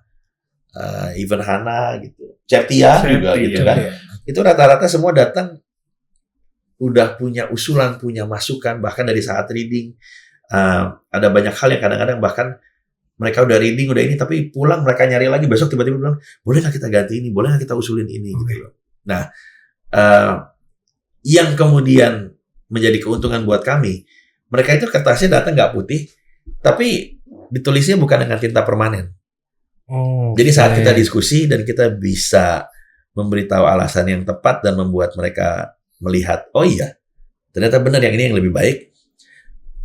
even Hana gitu, Septia juga gitu kan. Itu rata-rata semua datang udah punya usulan, punya masukan, bahkan dari saat reading ada banyak hal yang kadang-kadang bahkan mereka udah reading, udah ini, tapi pulang mereka nyari lagi, besok tiba-tiba bilang, boleh nggak kita ganti ini, boleh nggak kita usulin ini gitu loh. Nah, yang kemudian menjadi keuntungan buat kami, mereka itu kertasnya datang nggak putih, tapi ditulisnya bukan dengan tinta permanen. Jadi saat kita diskusi dan kita bisa memberitahu alasan yang tepat dan membuat mereka melihat, oh iya, ternyata benar yang ini yang lebih baik.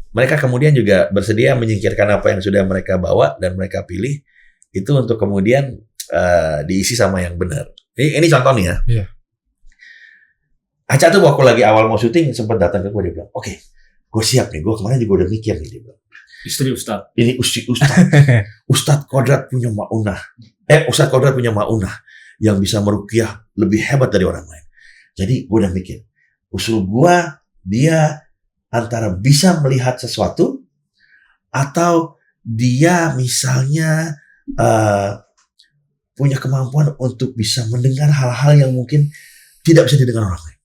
Mereka kemudian juga bersedia menyingkirkan apa yang sudah mereka bawa dan mereka pilih itu untuk kemudian diisi sama yang benar. Ini contoh nih ya. Iya. Aca tuh waktu lagi awal mau syuting sempat datang ke gue, dia bilang, oke, gue siap nih, gue kemarin juga udah mikir nih, dia bilang. Istri Ustadz. Ini Ustadz Kodrat punya maunah. Ustadz Kodrat punya maunah yang bisa meruqyah lebih hebat dari orang lain. Jadi gue udah mikir, usul gue dia antara bisa melihat sesuatu atau dia misalnya punya kemampuan untuk bisa mendengar hal-hal yang mungkin tidak bisa didengar orang lain.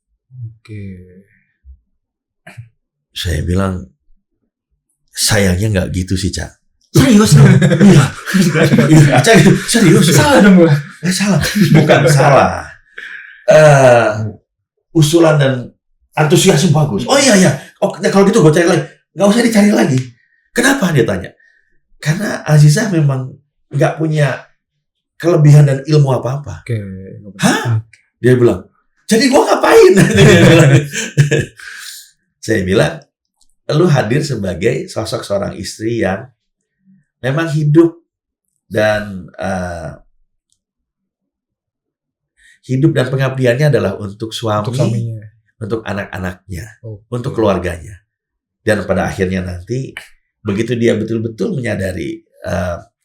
Saya bilang, sayangnya nggak gitu sih, Cak. Serius dong? Iya. Cak, serius. Salah dong gue. Salah. Bukan salah. Usulan dan antusiasme bagus. Oh iya. Oh, kalau gitu gue cari lagi. Nggak usah dicari lagi. Kenapa, dia tanya? Karena Azizah memang nggak punya kelebihan dan ilmu apa-apa. Hah? Dia bilang, jadi gue ngapain? Saya bilang, lu hadir sebagai sosok seorang istri yang memang hidup dan pengabdiannya adalah untuk suami, untuk anak-anaknya, untuk keluarganya. Dan pada akhirnya nanti, begitu dia betul-betul menyadari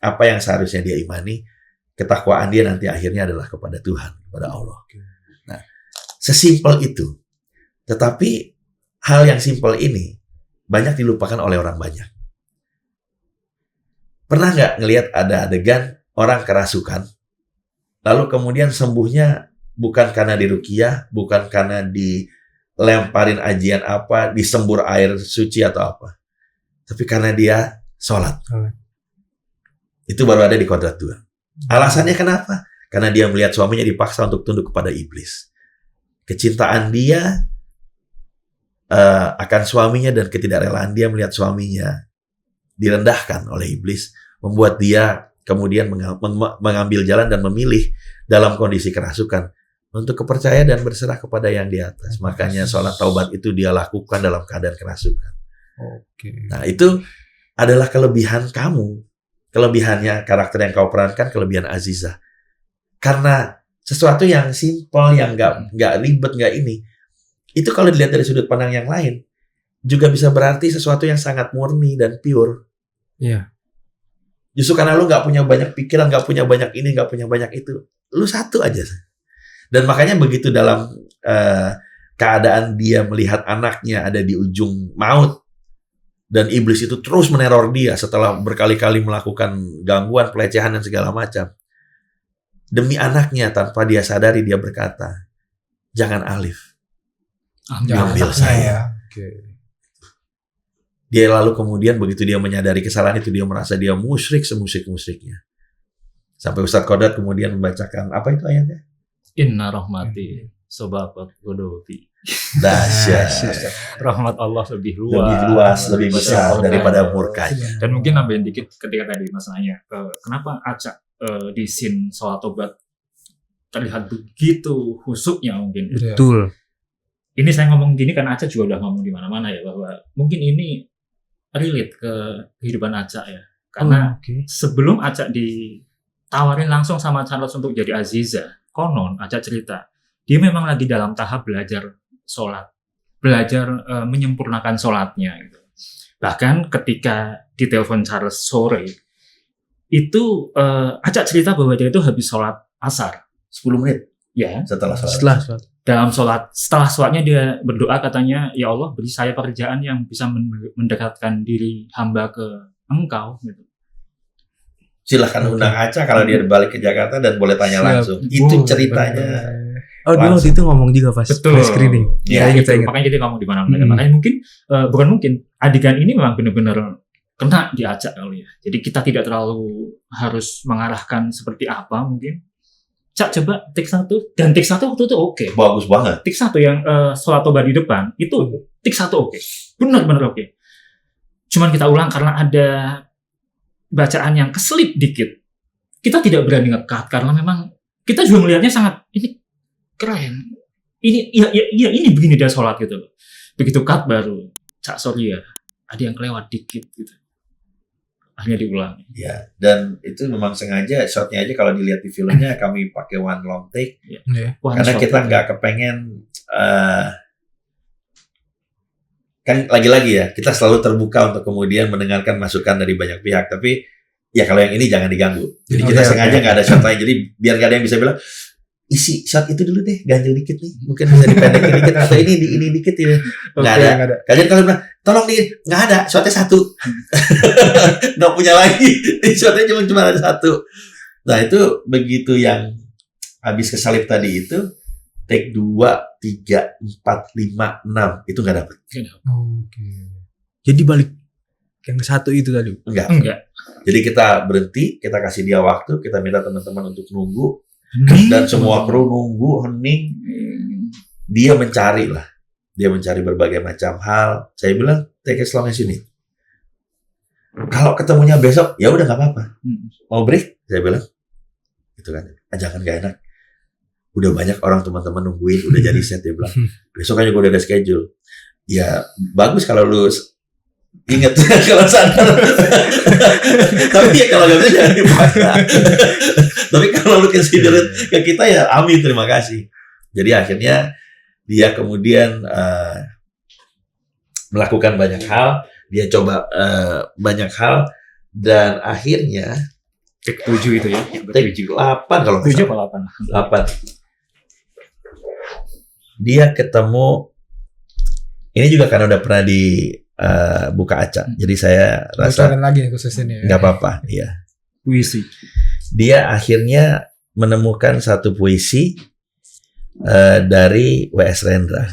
apa yang seharusnya dia imani, ketakwaan dia nanti akhirnya adalah kepada Tuhan, kepada Allah. Nah, sesimpel itu. Tetapi hal yang simpel ini banyak dilupakan oleh orang banyak. Pernah nggak ngelihat ada adegan orang kerasukan, lalu kemudian sembuhnya bukan karena diruqyah, bukan karena dilemparin ajian apa, disembur air suci atau apa, tapi karena dia sholat. Itu baru ada di Kodrat 2. Alasannya kenapa? Karena dia melihat suaminya dipaksa untuk tunduk kepada iblis. Kecintaan dia akan suaminya dan ketidakrelaan dia melihat suaminya direndahkan oleh iblis membuat dia kemudian mengambil jalan dan memilih dalam kondisi kerasukan untuk kepercayaan dan berserah kepada yang di atas. Makanya sholat taubat itu dia lakukan dalam keadaan kerasukan. Nah, itu adalah kelebihan kamu, kelebihannya karakter yang kau perankan, kelebihan Azizah. Karena sesuatu yang simpel, yang nggak ribet, nggak ini, itu kalau dilihat dari sudut pandang yang lain juga bisa berarti sesuatu yang sangat murni dan pure. Iya. Justru karena lu nggak punya banyak pikiran, nggak punya banyak ini, nggak punya banyak itu, lu satu aja. Dan makanya begitu dalam keadaan dia melihat anaknya ada di ujung maut, dan iblis itu terus meneror dia setelah berkali-kali melakukan gangguan, pelecehan, dan segala macam. Demi anaknya, tanpa dia sadari, dia berkata, jangan Alif, ambil saya. Dia lalu kemudian begitu dia menyadari kesalahan itu, dia merasa dia musyrik semusyrik-musyriknya. Sampai Ustadz Kodrat kemudian membacakan, apa itu ayatnya? Inna rahmati sobabat godobi. Dahsyat. Rahmat Allah lebih Lebih besar daripada murka. Dan mungkin nambahin dikit ketika tadi Mas nanya, kenapa Acak di scene sholat tobat terlihat begitu khusyuknya mungkin. Betul. Ini saya ngomong gini kan Acak juga udah ngomong di mana-mana ya, bahwa mungkin ini relate ke kehidupan Acak ya. Karena sebelum Acak ditawarin langsung sama Charles untuk jadi Aziza, konon Acak cerita, dia memang lagi dalam tahap belajar sholat, belajar menyempurnakan sholatnya gitu. Bahkan ketika ditelepon Charles sore, itu Acak cerita bahwa dia itu habis sholat asar 10 menit ya. setelah sholat. Setelah sholatnya dia berdoa, katanya, ya Allah beri saya pekerjaan yang bisa mendekatkan diri hamba ke Engkau gitu. Silahkan undang Aca kalau dia balik ke Jakarta dan boleh tanya langsung. Itu ceritanya. Oh, dia waktu itu ngomong juga pas screening. Ya, gitu. Makanya jadi ngomong di mana-mana. Makanya mungkin bukan mungkin adegan ini memang benar-benar kena di Acak kali ya. Jadi kita tidak terlalu harus mengarahkan seperti apa mungkin. Cak, coba take 1, dan take 1 waktu itu oke. Bagus banget. Take 1 yang sholat tobat di depan itu take 1 oke. Benar-benar oke. Cuman kita ulang karena ada bacaan yang keselip dikit. Kita tidak berani nge-cut karena memang kita juga melihatnya sangat ini keren. Ini iya ini begini dia sholat gitu loh. Begitu cut baru, Cak sorry ya, ada yang kelewat dikit gitu. Akhirnya diulang. Ya, dan itu memang sengaja shotnya aja kalau dilihat di filmnya kami pakai one long take. Ya. Karena kita nggak kepengen kan lagi-lagi ya, kita selalu terbuka untuk kemudian mendengarkan masukan dari banyak pihak, tapi ya kalau yang ini jangan diganggu. Jadi kita sengaja nggak ada shot lain, jadi biar nggak ada yang bisa bilang isi shot itu dulu deh, ganjel dikit nih, mungkin bisa dipendekin dikit atau ini dikit ya. Nggak ada. Kalian kalau bilang tolong nih, nggak ada, shotnya 1, nggak punya lagi, shotnya cuma ada 1. Nah itu begitu yang habis kesalip tadi itu take 2, 3, 4, 5, 6 itu nggak dapet. Jadi balik yang 1 itu tadi? Enggak. Jadi kita berhenti, kita kasih dia waktu, kita minta teman-teman untuk nunggu, Hening. dan semua kru nunggu, hening. Dia mencari berbagai macam hal. Saya bilang take as long as you need. Kalau ketemunya besok, ya udah nggak apa-apa. Mau break? Saya bilang, itu kan, jangan nggak enak. Udah banyak orang teman-teman nungguin, udah jadi set. Dia bilang, besok aja gue udah ada schedule. Ya bagus kalau lu ingat kalau sadar. Tapi ya kalau nggak bisa jangan dipaksa. Tapi kalau lu consider ke kita ya amin, terima kasih. Jadi akhirnya dia kemudian melakukan banyak hal, dia coba banyak hal, dan akhirnya take 7 itu ya. take 8 kalau nggak 7 salah. apa 8? 8. Dia ketemu, ini juga karena udah pernah dibuka Acak, jadi saya rasa bocorin lagi khusus ini. nggak apa-apa. Ya. Puisi. Dia akhirnya menemukan satu puisi dari W.S. Rendra.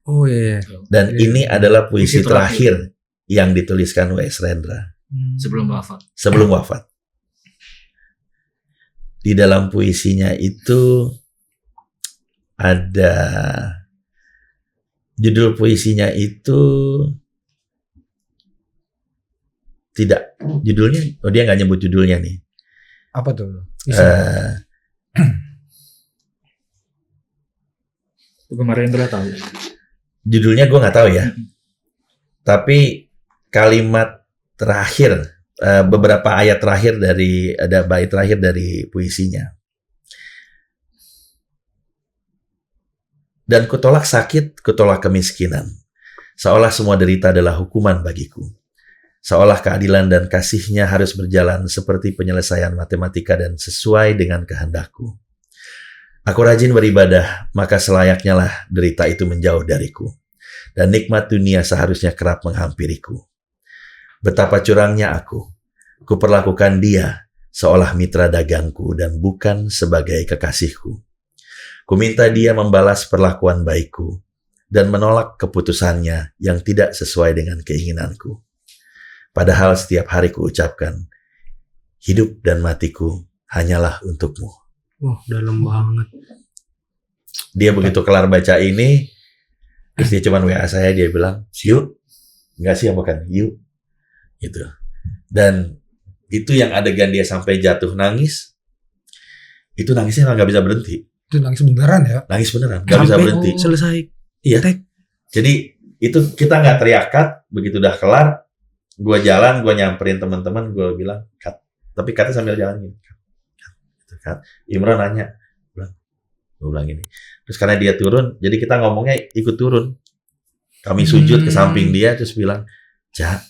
Oh iya. Dan ini adalah puisi Puisi terakhir yang dituliskan W.S. Rendra Sebelum wafat. sebelum wafat. Di dalam puisinya itu ada judul puisinya itu tidak judulnya, dia nggak nyebut judulnya nih. Apa tuh? Kemarin Indra tahu. Judulnya gue nggak tahu ya. Tapi kalimat terakhir, beberapa ayat terakhir ada bait terakhir dari puisinya. Dan kutolak sakit, kutolak kemiskinan. Seolah semua derita adalah hukuman bagiku. Seolah keadilan dan kasihnya harus berjalan seperti penyelesaian matematika dan sesuai dengan kehendakku. Aku rajin beribadah, maka selayaknya lah derita itu menjauh dariku. Dan nikmat dunia seharusnya kerap menghampiriku. Betapa curangnya aku. Kuperlakukan dia seolah mitra dagangku dan bukan sebagai kekasihku. Kuminta dia membalas perlakuan baikku dan menolak keputusannya yang tidak sesuai dengan keinginanku. Padahal setiap hari kuucapkan, hidup dan matiku hanyalah untukmu. Wah, dalam banget. Dia begitu kelar baca ini, terus dia cuman WA saya, dia bilang, yuk. Enggak sih, bukan, yuk. Gitu. Dan itu yang adegan dia sampai jatuh nangis, itu nangisnya nggak bisa berhenti. Itu nangis beneran ya? Nangis beneran, nggak bisa berhenti. Selesai. Iya. Jadi itu kita nggak teriak cut, begitu udah kelar, gue jalan, gue nyamperin teman-teman, gue bilang cut. Tapi cutnya sambil jalan gini. Cut. Imron nanya, gue bilang gini. Terus karena dia turun, jadi kita ngomongnya ikut turun. Kami sujud ke samping dia, terus bilang, Cak,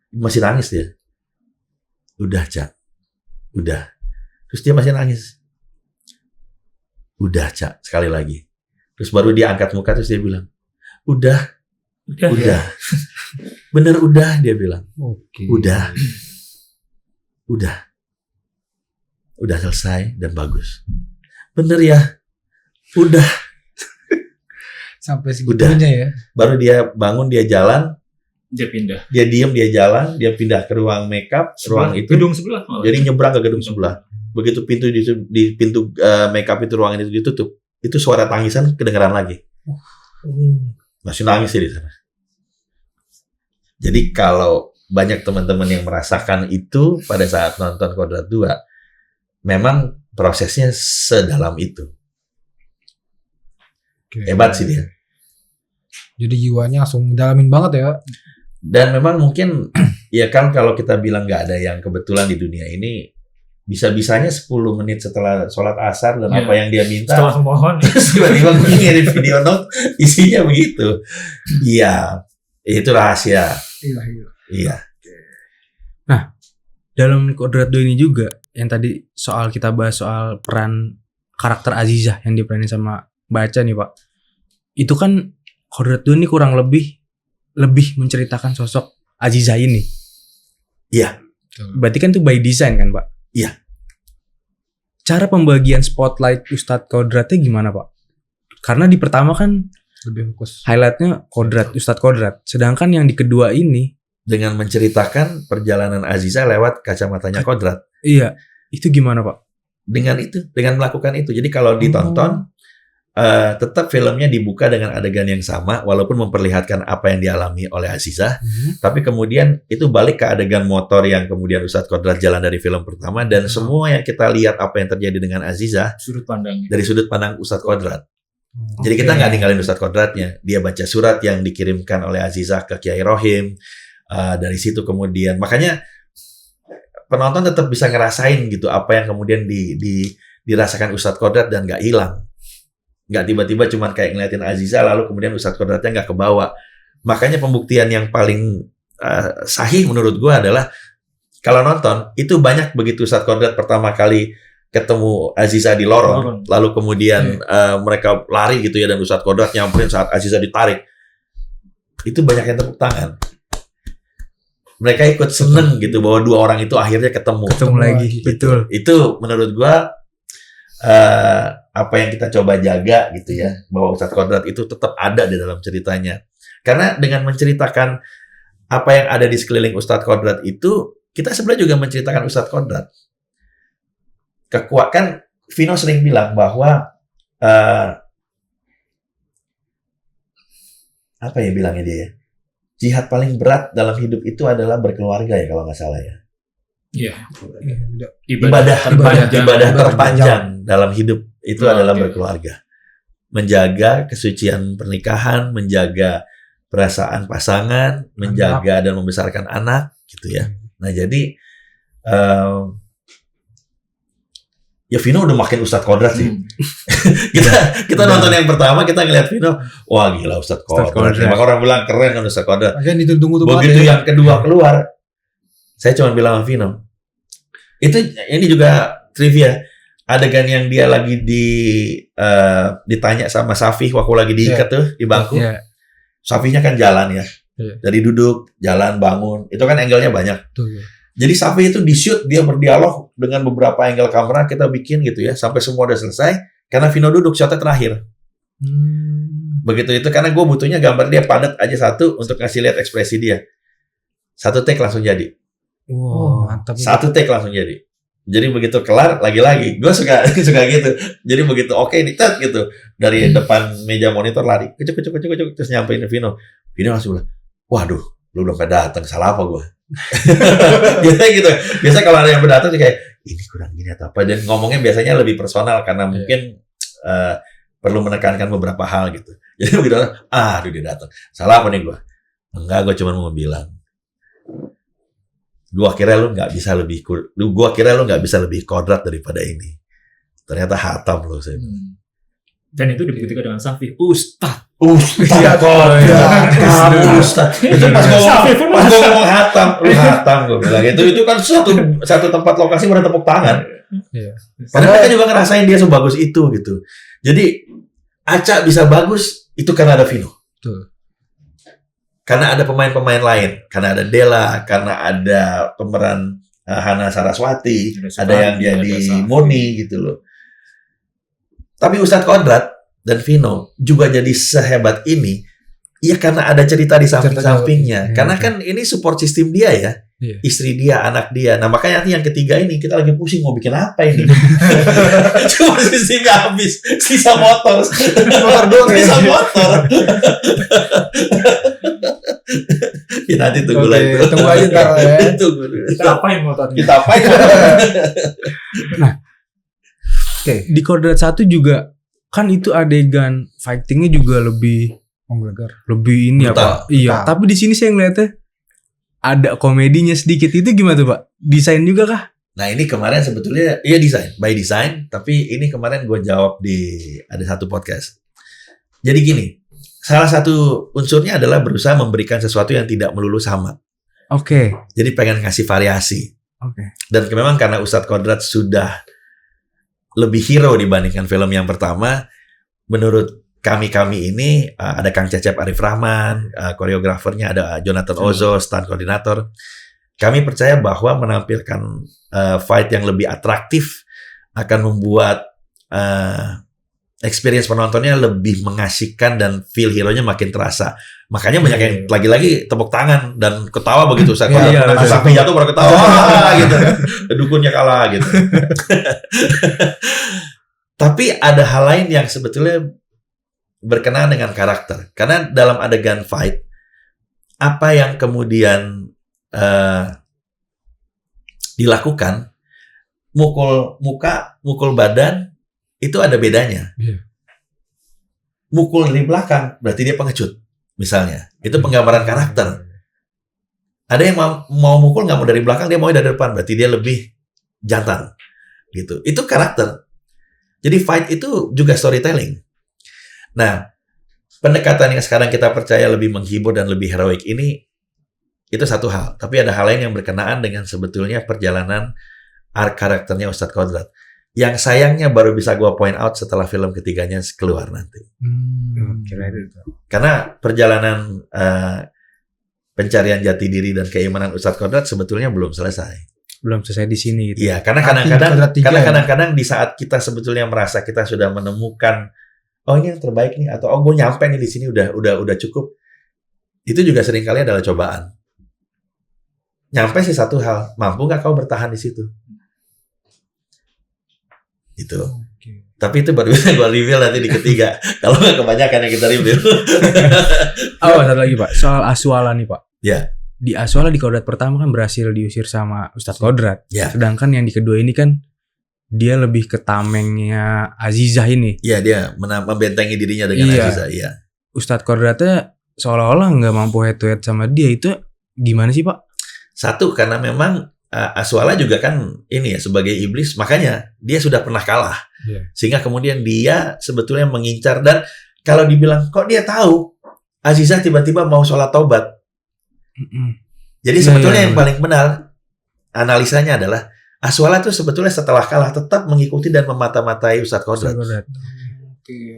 masih nangis dia. Udah, Cak. Udah. Terus dia masih nangis. Udah, Cak. Sekali lagi. Terus baru dia angkat muka, terus dia bilang, udah. Bener udah, dia bilang. Oke. Udah selesai dan bagus. Bener ya? Udah. Sampai segitunya ya. Baru dia bangun, dia jalan, Dia pindah. dia diem, dia jalan, dia pindah ke ruang makeup, ruang itu. Gedung sebelah. Jadi nyebrang ke gedung sebelah. Begitu pintu di pintu makeup itu, ruangan itu ditutup, itu suara tangisan kedengeran lagi. Masih nangis sih di sana. Jadi kalau banyak teman-teman yang merasakan itu pada saat nonton Kodrat 2, memang prosesnya sedalam itu. Oke. Hebat sih dia. Jadi jiwanya langsung dalamin banget ya. Dan memang mungkin, ya kan kalau kita bilang nggak ada yang kebetulan di dunia ini, bisa-bisanya 10 menit setelah sholat asar dan Ya. apa yang dia minta, Setelah mohon. terus tiba-tiba gue ngirim video isinya begitu. Iya, itu rahasia. Iya. Iya. Dalam Kodrat 2 ini juga yang tadi soal kita bahas soal peran karakter Azizah yang diperanin sama Baca nih Pak. Itu kan Kodrat 2 ini kurang lebih menceritakan sosok Azizah ini. Iya. Berarti kan itu by design kan Pak? Iya. Cara pembagian spotlight Ustadz Kodratnya gimana Pak? Karena di pertama kan Lebih fokus. highlightnya Kodrat, Ustadz Kodrat. Sedangkan yang di kedua ini, Dengan menceritakan perjalanan Azizah lewat kacamatanya Kodrat. iya, itu gimana Pak? Dengan melakukan itu. Jadi kalau ditonton, tetap filmnya dibuka dengan adegan yang sama, walaupun memperlihatkan apa yang dialami oleh Azizah. Tapi kemudian itu balik ke adegan motor yang kemudian Ustadz Kodrat jalan dari film pertama, dan semua yang kita lihat apa yang terjadi dengan Azizah Sudut pandangnya. dari sudut pandang Ustadz Kodrat. Jadi kita nggak ninggalin Ustadz Kodratnya. Dia baca surat yang dikirimkan oleh Azizah ke Kiai Rohim. Dari situ kemudian, makanya penonton tetap bisa ngerasain gitu apa yang kemudian dirasakan Ustadz Kodrat dan nggak hilang. Nggak tiba-tiba cuman kayak ngeliatin Azizah lalu kemudian Ustadz Kodratnya nggak kebawa. Makanya pembuktian yang paling sahih menurut gua adalah kalau nonton itu banyak begitu Ustadz Kodrat pertama kali ketemu Azizah di lorong, lalu kemudian mereka lari gitu ya dan Ustadz Kodrat nyamperin saat Azizah ditarik, itu banyak yang tepuk tangan. Mereka ikut seneng gitu bahwa dua orang itu akhirnya ketemu lagi, betul. Itu menurut gua apa yang kita coba jaga gitu ya, bahwa Ustadz Kodrat itu tetap ada di dalam ceritanya. Karena dengan menceritakan apa yang ada di sekeliling Ustadz Kodrat itu, kita sebenarnya juga menceritakan Ustadz Kodrat. Kan Vino sering bilang bahwa apa ya bilangnya dia ya? Jihad paling berat dalam hidup itu adalah berkeluarga ya kalau nggak salah ya. Iya. Ibadah terpanjang dalam hidup itu adalah berkeluarga. Menjaga kesucian pernikahan, menjaga perasaan pasangan, menjaga dan membesarkan anak gitu ya. Nah jadi ya Vino udah makin Ustadz Kodrat sih. kita nonton yang pertama kita ngeliat Vino, wah gila Ustadz Kodrat. Maka orang bilang keren kan Ustadz Kodrat. Begitu yang kedua keluar, saya cuma bilang sama Vino, ini juga trivia. adegan yang dia lagi ditanya sama Safih waktu lagi diikat tuh di bangku. Iya. Safihnya kan jalan ya. Iya. Dari duduk, jalan, bangun. Itu kan angle-nya banyak. Tuh. Jadi Safih itu di-shoot, dia berdialog dengan beberapa angle kamera kita bikin gitu ya. Sampai semua udah selesai. Karena Vino duduk, shotnya terakhir. Begitu itu karena gue butuhnya gambar dia padat aja satu untuk ngasih lihat ekspresi dia. Satu take langsung jadi. Wow, mantap. Satu take langsung jadi. Jadi begitu kelar, lagi-lagi. Gue suka gitu. Jadi begitu oke nih, tet gitu. Dari depan meja monitor lari. Kucuk, terus nyampein ke Vino. Vino langsung bilang, waduh, lu udah pada datang, salah apa gue? Biasanya gitu. Biasanya kalau ada yang berdatang kayak ini kurang gini atau apa, dan ngomongnya biasanya lebih personal karena mungkin perlu menekankan beberapa hal gitu. Jadi begitu, aduh dia datang, salah apa nih gue? Enggak, gue cuma mau bilang, gua kira lu nggak bisa lebih kodrat daripada ini. Ternyata hatam lu saya. Dan itu dibuktikan dengan Safih, Ustaz. Ustaz kodrat, kamu Ustaz. Itu pas gua ngomong hatam, lu hatam gua bilang. Itu kan satu tempat lokasi pada tepuk tangan. Iya. Padahal kita juga ngerasain dia sebagus itu gitu. Jadi Aca bisa bagus itu karena ada Vino. Betul. Karena ada pemain-pemain lain, karena ada Della, karena ada pemeran Hana Saraswati, ada yang jadi Murni gitu loh. Tapi Ustadz Kodrat dan Vino juga jadi sehebat ini, ya karena ada cerita di samping-sampingnya. Karena kan ini support system dia ya, istri dia, anak dia. Nah makanya nanti yang ketiga ini kita lagi pusing mau bikin apa ini. Cuma sistemnya habis, sisa motor doang, sisa motor. Ya nanti tunggu lagi. Tunggu aja ntar ya. Tunggu. Kita apain motornya? Kita apain? Nah, di Kodrat 1 juga kan itu adegan fightingnya juga lebih ini Brutal. apa? Iya. Tapi di sini saya ngeliatnya ada komedinya sedikit. Itu gimana tuh Pak? Desain juga kah? Nah ini kemarin sebetulnya by design. Tapi ini kemarin gue jawab ada satu podcast. Jadi gini. Salah satu unsurnya adalah berusaha memberikan sesuatu yang tidak melulu sama. Oke. Jadi pengen ngasih variasi. Oke. Dan memang karena Ustadz Kodrat sudah lebih hero dibandingkan film yang pertama, menurut kami ini ada Kang Cecep Arif Rahman, koreografernya ada Jonathan Ozo, stunt koordinator. Kami percaya bahwa menampilkan fight yang lebih atraktif akan membuat experience penontonnya lebih mengasihkan dan feel hero-nya makin terasa. Makanya banyak yang lagi-lagi tepuk tangan dan ketawa begitu. Saya sampai jatuh baru ketawa gitu. Dukunnya kalah gitu. Tapi ada hal lain yang sebetulnya berkenaan dengan karakter. Karena dalam adegan fight, apa yang kemudian dilakukan, mukul muka, mukul badan, itu ada bedanya. Mukul dari belakang, berarti dia pengecut. Misalnya, itu penggambaran karakter. Ada yang mau mukul nggak mau dari belakang, dia mau dari depan, berarti dia lebih jantan. Gitu. Itu karakter. Jadi fight itu juga storytelling. Nah, pendekatan yang sekarang kita percaya lebih menghibur dan lebih heroik ini, itu satu hal. Tapi ada hal lain yang berkenaan dengan sebetulnya perjalanan arc karakternya Ustadz Kodrat. Yang sayangnya baru bisa gue point out setelah film ketiganya keluar nanti. Karena perjalanan pencarian jati diri dan keimanan Ustadz Kodrat sebetulnya belum selesai. Belum selesai di sini gitu. Iya, karena kadang-kadang di saat kita sebetulnya merasa kita sudah menemukan, oh ini yang terbaik nih, atau oh gue nyampe nih di sini udah cukup. Itu juga seringkali adalah cobaan. Nyampe sih satu hal, mampu nggak kau bertahan di situ? Itu. Tapi itu baru bisa gue reveal nanti di ketiga. Kalau nggak kebanyakan yang kita reveal. Satu lagi Pak, soal Aswala nih Pak. Ya. Di Aswala di Kodrat pertama kan berhasil diusir sama Ustadz Kodrat. Ya. Sedangkan yang di kedua ini kan dia lebih ke tamengnya Azizah ini. Iya, dia membentengi dirinya dengan Azizah. Iya. Ustadz Kodratnya seolah-olah nggak mampu head to head sama dia. Itu gimana sih Pak? Satu, karena memang Aswala juga kan ini ya sebagai iblis, makanya dia sudah pernah kalah. Sehingga kemudian dia sebetulnya mengincar, dan kalau dibilang kok dia tahu Azizah tiba-tiba mau sholat taubat. Jadi sebetulnya yang paling benar analisanya adalah Aswala tuh sebetulnya setelah kalah tetap mengikuti dan memata-matai Ustadz Kodrat.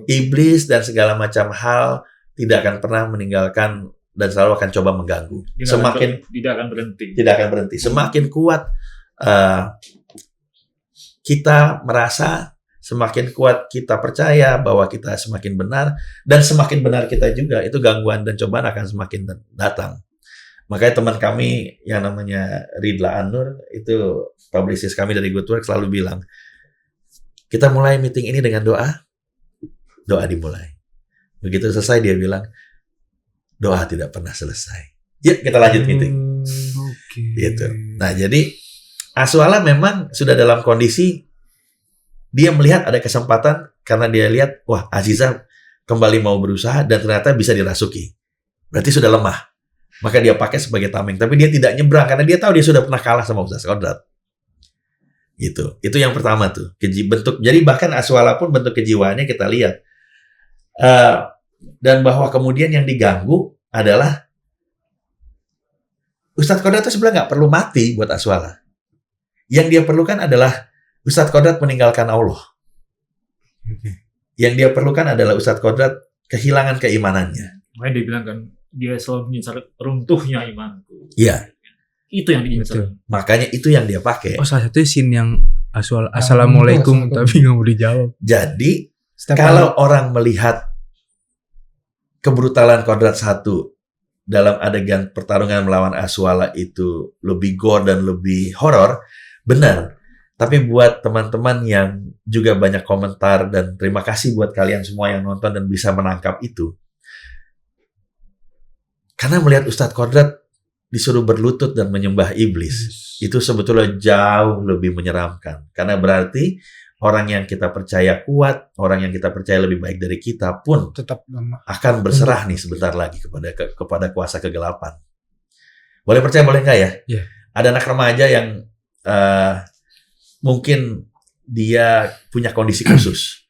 Iblis dan segala macam hal tidak akan pernah meninggalkan dan selalu akan coba mengganggu. Tidak akan berhenti. Tidak akan berhenti. Semakin kuat kita merasa, semakin kuat kita percaya bahwa kita semakin benar, dan semakin benar kita juga, itu gangguan dan cobaan akan semakin datang. Makanya teman kami yang namanya Ridla Anur, itu publicist kami dari Good Work, selalu bilang, kita mulai meeting ini dengan doa dimulai. Begitu selesai dia bilang, doa tidak pernah selesai. Yuk kita lanjut meeting. Gitu. Nah jadi Aswala memang sudah dalam kondisi dia melihat ada kesempatan karena dia lihat, wah Aziza kembali mau berusaha dan ternyata bisa dirasuki. Berarti sudah lemah. Maka dia pakai sebagai tameng. Tapi dia tidak nyebrang karena dia tahu dia sudah pernah kalah sama Ustadz Kodrat. Gitu. Itu yang pertama tuh. Jadi bahkan Aswala pun bentuk kejiwaannya kita lihat. Dan bahwa kemudian yang diganggu adalah Ustadz Kodrat itu sebenarnya nggak perlu mati buat Aswala. Yang dia perlukan adalah Ustadz Kodrat meninggalkan Allah. Yang dia perlukan adalah Ustadz Kodrat kehilangan keimanannya. Makanya dia bilang kan, dia selalu mengincar runtuhnya imanku. Iya. Itu yang diincar. Makanya itu yang dia pakai. Oh, salah satu scene yang Assalamualaikum tapi nggak mau dijawab. Jadi kalau orang melihat kebrutalan Kodrat 1 dalam adegan pertarungan melawan Aswala itu lebih gore dan lebih horor, benar. Tapi buat teman-teman yang juga banyak komentar, dan terima kasih buat kalian semua yang nonton dan bisa menangkap itu. Karena melihat Ustadz Kodrat disuruh berlutut dan menyembah iblis, itu sebetulnya jauh lebih menyeramkan. Karena berarti orang yang kita percaya kuat, orang yang kita percaya lebih baik dari kita pun tetap akan berserah nih sebentar lagi kepada kuasa kegelapan. Boleh percaya, boleh enggak ya? Yeah. Ada anak remaja yang mungkin dia punya kondisi khusus,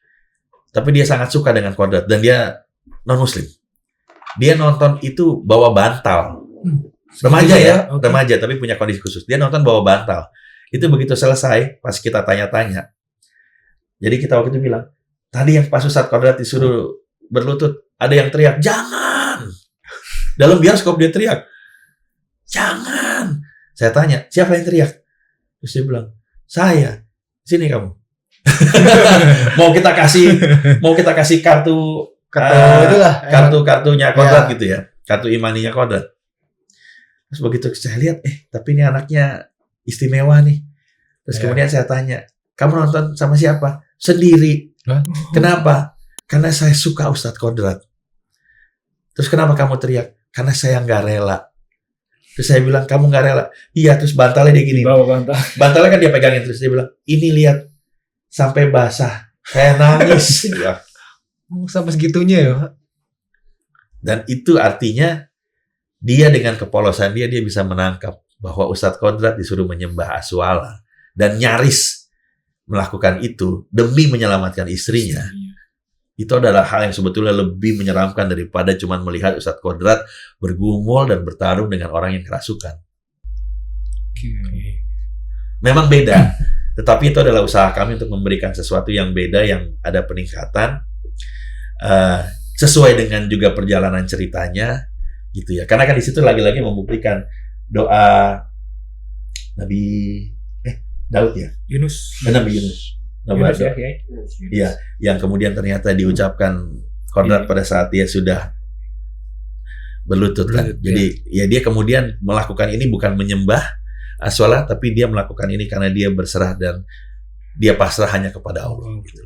tapi dia sangat suka dengan Kodrat dan dia non-muslim. Dia nonton itu bawa bantal. Remaja ya, Okay. Remaja tapi punya kondisi khusus. Dia nonton bawa bantal. Itu begitu selesai, pas kita tanya-tanya. Jadi kita waktu itu bilang, tadi yang pas Ustadz Kodrat disuruh berlutut, ada yang teriak, jangan! Dalam bioskop dia teriak, jangan! Saya tanya, siapa yang teriak? Terus dia bilang, saya. Sini kamu. mau kita kasih kartunya Kodrat gitu ya. Kartu imaninya Kodrat. Terus begitu saya lihat, tapi ini anaknya istimewa nih. Terus kemudian saya tanya, kamu nonton sama siapa? Sendiri. Kenapa? Karena saya suka Ustadz Kodrat. Terus kenapa kamu teriak? Karena saya nggak rela. Terus saya bilang, kamu nggak rela? Iya, terus bantalnya dia gini. Bawa bantal. Bantalnya kan dia pegangin. Terus dia bilang, ini lihat, sampai basah. Saya nangis. Sampai segitunya ya. Dan itu artinya, dia dengan kepolosan dia bisa menangkap bahwa Ustadz Kodrat disuruh menyembah Aswala. Dan nyaris melakukan itu demi menyelamatkan istrinya. Itu adalah hal yang sebetulnya lebih menyeramkan daripada cuma melihat Ustadz Kodrat bergumul dan bertarung dengan orang yang kerasukan. Memang beda, tetapi itu adalah usaha kami untuk memberikan sesuatu yang beda, yang ada peningkatan, sesuai dengan juga perjalanan ceritanya, gitu ya. Karena kan di situ lagi-lagi membuktikan doa Nabi Daud ya, Nabi Yunus. Iya, yang kemudian ternyata diucapkan Kodrat pada saat dia sudah berlutut kan. Jadi ya dia kemudian melakukan ini bukan menyembah Aswala, tapi dia melakukan ini karena dia berserah dan dia pasrah hanya kepada Allah. Gitu.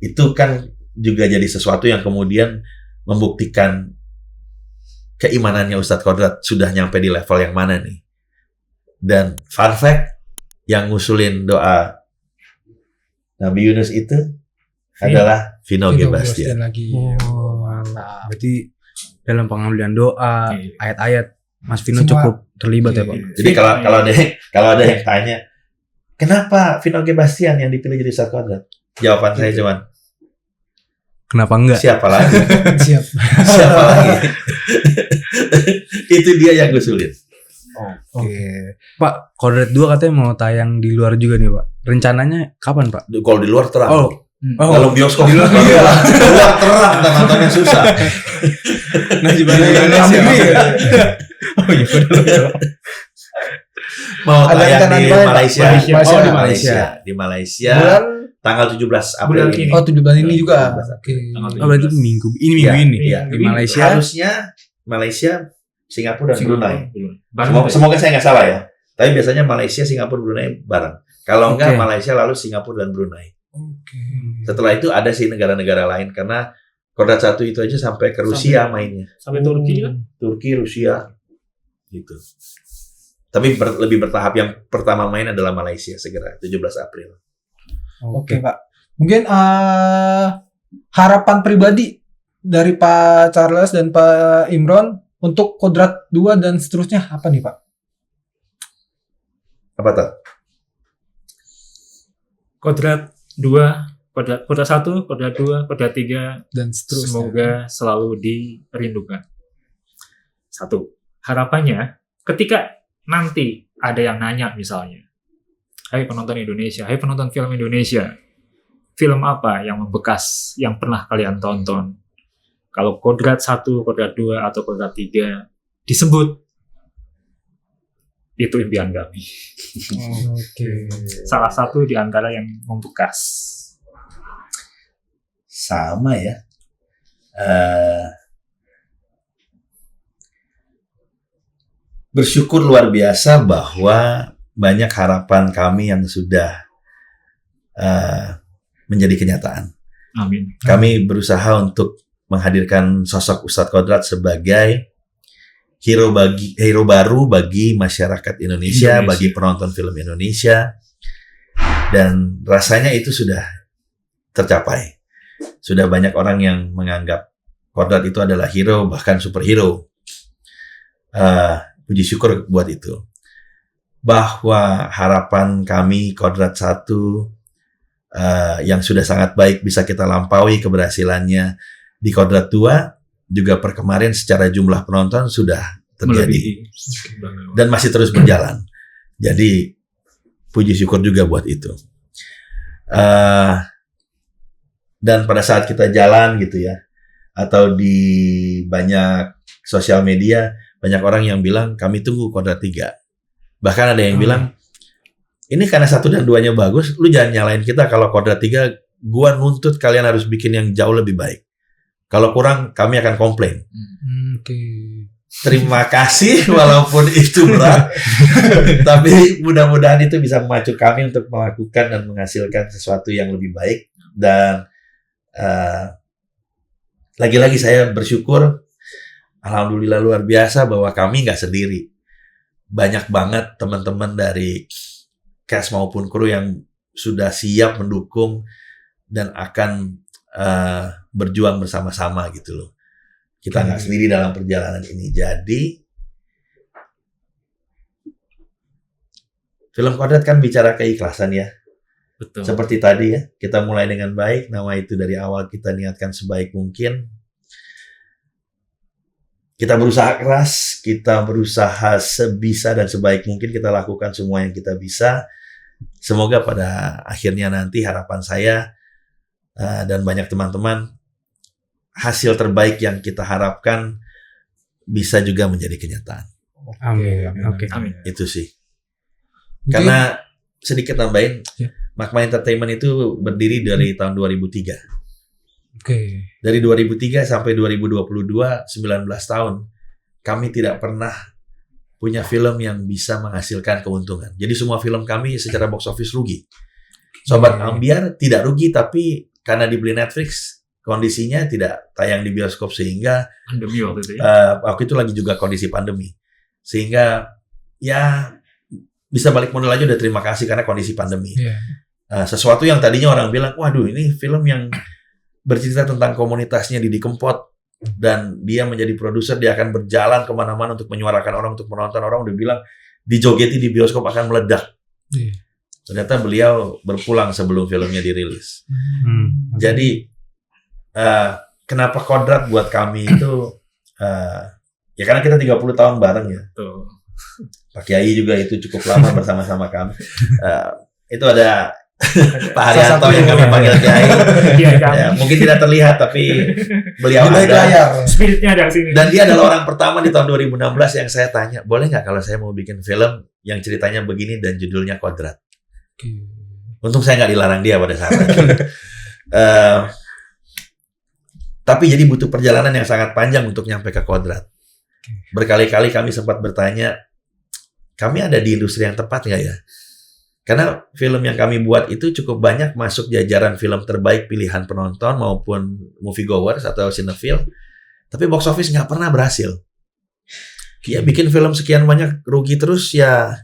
Itu kan juga jadi sesuatu yang kemudian membuktikan keimanannya Ustadz Kodrat sudah nyampe di level yang mana nih. Dan fun fact, yang ngusulin doa Nabi Yunus itu adalah Vino G. Bastian. Lagi. Mantap. Berarti dalam pengambilan doa, ayat-ayat, Mas Vino cukup terlibat ya Pak. Jadi kalau ada yang tanya, kenapa Vino G. Bastian yang dipilih jadi Ustadz Kodrat? Jawaban saya cuman, kenapa enggak? siapa lagi? Siap. Siapa lagi? Itu dia yang ngusulin. Oke. Pak, Kodrat 2 katanya mau tayang di luar juga nih, Pak. Rencananya kapan, Pak? Kalau di luar terang. Oh, Kalau bioskop di luar terang dan nontonnya susah. nah gimana Indonesia? Oh iya, benar. Mau Ada tayang rencana di apa, Pak? Malaysia. Malaysia. Oh, Oh, di di Malaysia. Malaysia. Di Malaysia. Bulan Tanggal 17 April Bulan ini. ini. oh 7 bulan ini juga. 17 Oke. Oh, berarti minggu ini Iya, ini iya. di Malaysia. Harusnya Malaysia, Singapura dan Brunei. Bareng Semoga saya nggak salah ya. Tapi biasanya Malaysia, Singapura, Brunei bareng. Kalau enggak Oke. Malaysia lalu Singapura dan Brunei. Oke. Setelah itu ada sih negara-negara lain karena Kodrat 1 itu aja sampai ke Rusia mainnya. sampai Turki kan. Turki, Rusia gitu. Tapi lebih bertahap, yang pertama main adalah Malaysia segera 17 April. Oke, Pak. Mungkin harapan pribadi dari Pak Charles dan Pak Imron untuk Kodrat 2 dan seterusnya apa nih, Pak? Apa tuh? Kodrat 2, Kodrat 1, Kodrat 2, Kodrat 3 Dan seterusnya. semoga selalu dirindukan. 1. Harapannya ketika nanti ada yang nanya misalnya, hai penonton Indonesia, hai penonton film Indonesia, film apa yang membekas yang pernah kalian tonton? Kalau Kodrat 1, Kodrat 2, atau Kodrat 3 disebut, itu impian kami. Oke. Salah satu di antara yang membekas. Sama ya. Bersyukur luar biasa bahwa banyak harapan kami yang sudah menjadi kenyataan. Amin. Kami berusaha untuk menghadirkan sosok Ustadz Kodrat sebagai hero baru bagi masyarakat Indonesia, bagi penonton film Indonesia, dan rasanya itu sudah tercapai. Sudah banyak orang yang menganggap Kodrat itu adalah hero, bahkan superhero. Puji syukur buat itu. Bahwa harapan kami Kodrat 1 yang sudah sangat baik bisa kita lampaui keberhasilannya di Kodrat 2 juga per kemarin secara jumlah penonton sudah terjadi dan masih terus berjalan. Jadi puji syukur juga buat itu. Dan pada saat kita jalan gitu ya, atau di banyak sosial media, banyak orang yang bilang kami tunggu Kodrat 3. Bahkan ada yang bilang ini karena 1 dan 2-nya bagus, lu jangan nyalain kita kalau Kodrat 3 gua nuntut kalian harus bikin yang jauh lebih baik. Kalau kurang kami akan komplain. Oke. Terima kasih walaupun itu berat. Tapi mudah-mudahan itu bisa memacu kami untuk melakukan dan menghasilkan sesuatu yang lebih baik. Dan lagi-lagi saya bersyukur, alhamdulillah luar biasa bahwa kami nggak sendiri. Banyak banget teman-teman dari cast maupun kru yang sudah siap mendukung dan akan berjuang bersama-sama gitu loh. Kita nggak sendiri dalam perjalanan ini. Jadi film Kodrat kan bicara keikhlasan ya. Betul. Seperti tadi ya, kita mulai dengan baik. Nama itu dari awal kita niatkan sebaik mungkin. Kita berusaha keras, kita berusaha sebisa dan sebaik mungkin kita lakukan semua yang kita bisa. Semoga pada akhirnya nanti harapan saya dan banyak teman-teman, hasil terbaik yang kita harapkan bisa juga menjadi kenyataan. Amin. Oke. Amin. Itu sih. Mungkin- Karena sedikit tambahin, Ya. Magma Entertainment itu berdiri dari tahun 2003. Oke. Dari 2003 sampai 2022, 19 tahun, kami tidak pernah punya film yang bisa menghasilkan keuntungan. Jadi semua film kami secara box office rugi. Sobat Ambiar tidak rugi, tapi karena dibeli Netflix, kondisinya tidak tayang di bioskop sehingga Pandemi waktu itu ya. waktu itu lagi juga kondisi pandemi. Sehingga ya bisa balik modal aja udah terima kasih karena kondisi pandemi. Iya. Sesuatu yang tadinya orang bilang, waduh ini film yang bercerita tentang komunitasnya Didi Kempot dan dia menjadi produser, dia akan berjalan kemana-mana untuk menyuarakan orang, untuk menonton orang, udah bilang dijogeti di bioskop akan meledak. Iya. Ternyata beliau berpulang sebelum filmnya dirilis. Hmm. Jadi kenapa Kodrat buat kami itu ya karena kita 30 tahun bareng ya. Tuh. Pak Kiai juga itu cukup lama bersama-sama kami. Itu ada Pak Haryanto yang kami panggil Kiai. Ya, mungkin tidak terlihat tapi beliau Di balik ada. layar. Spiritnya ada di sini. Dan dia adalah orang pertama di tahun 2016 yang saya tanya, boleh nggak kalau saya mau bikin film yang ceritanya begini dan judulnya Kodrat? Untung saya nggak dilarang dia pada saat itu. Tapi jadi butuh perjalanan yang sangat panjang untuk nyampe ke Kodrat. Berkali-kali kami sempat bertanya, kami ada di industri yang tepat nggak ya? Karena film yang kami buat itu cukup banyak masuk jajaran film terbaik pilihan penonton maupun moviegoers atau cinephile, tapi box office nggak pernah berhasil. Ya bikin film sekian banyak rugi terus ya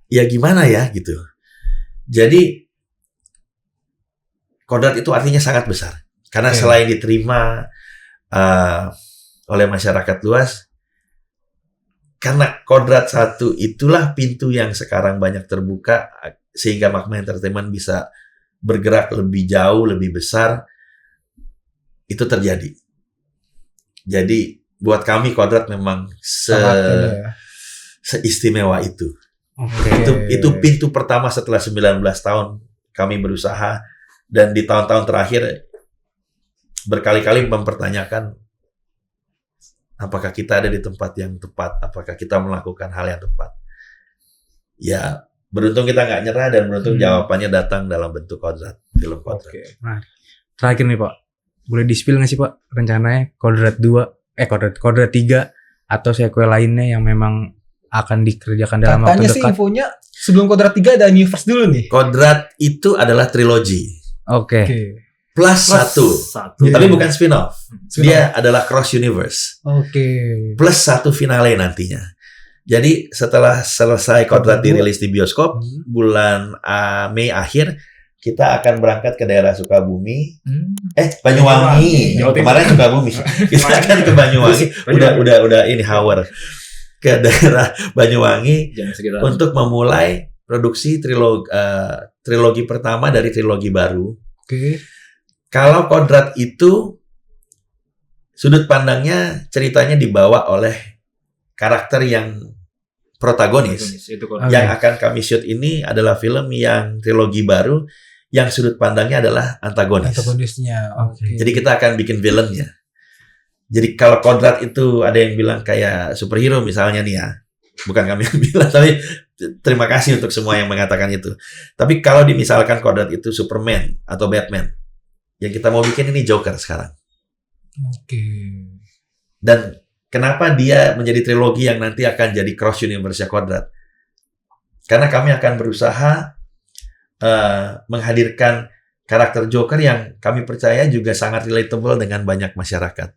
gimana ya gitu. Jadi Kodrat itu artinya sangat besar karena selain diterima oleh masyarakat luas. Karena Kodrat 1 itulah pintu yang sekarang banyak terbuka sehingga Magma Entertainment bisa bergerak lebih jauh, lebih besar. Itu terjadi. Jadi buat kami Kodrat memang seistimewa itu. Itu pintu pertama setelah 19 tahun kami berusaha dan di tahun-tahun terakhir berkali-kali mempertanyakan apakah kita ada di tempat yang tepat? Apakah kita melakukan hal yang tepat? Ya, beruntung kita nggak nyerah dan beruntung jawabannya datang dalam bentuk Kodrat, film Kodrat. Nah, terakhir nih Pak, boleh di-spill nggak sih Pak rencananya Kodrat 2, Kodrat 3 atau sequel lainnya yang memang akan dikerjakan dalam waktu Katanya sih dekat? infonya sebelum Kodrat 3 ada Universe dulu nih. Kodrat itu adalah trilogi Oke. plus satu. Tapi bukan spin-off. Dia adalah cross universe. Plus satu finale nantinya. Jadi setelah selesai Kodrat dirilis di bioskop bulan Mei akhir, kita akan berangkat ke daerah Sukabumi. Banyuwangi. Kemarin Sukabumi. Kita akan ke Banyuwangi. Udah ini hour ke daerah Banyuwangi untuk memulai produksi trilogi pertama dari trilogi baru. Kalau Kodrat itu sudut pandangnya ceritanya dibawa oleh karakter yang protagonis. Yang akan kami shoot ini adalah film yang trilogi baru yang sudut pandangnya adalah antagonis. Antagonisnya. Jadi kita akan bikin villainnya. Jadi kalau Kodrat itu ada yang bilang kayak superhero misalnya nih ya. Bukan kami yang bilang, tapi terima kasih untuk semua yang mengatakan itu. Tapi kalau dimisalkan Kodrat itu Superman atau Batman, yang kita mau bikin ini Joker sekarang. Dan kenapa dia menjadi trilogi yang nanti akan jadi cross universe Kodrat? Karena kami akan berusaha menghadirkan karakter Joker yang kami percaya juga sangat relatable dengan banyak masyarakat.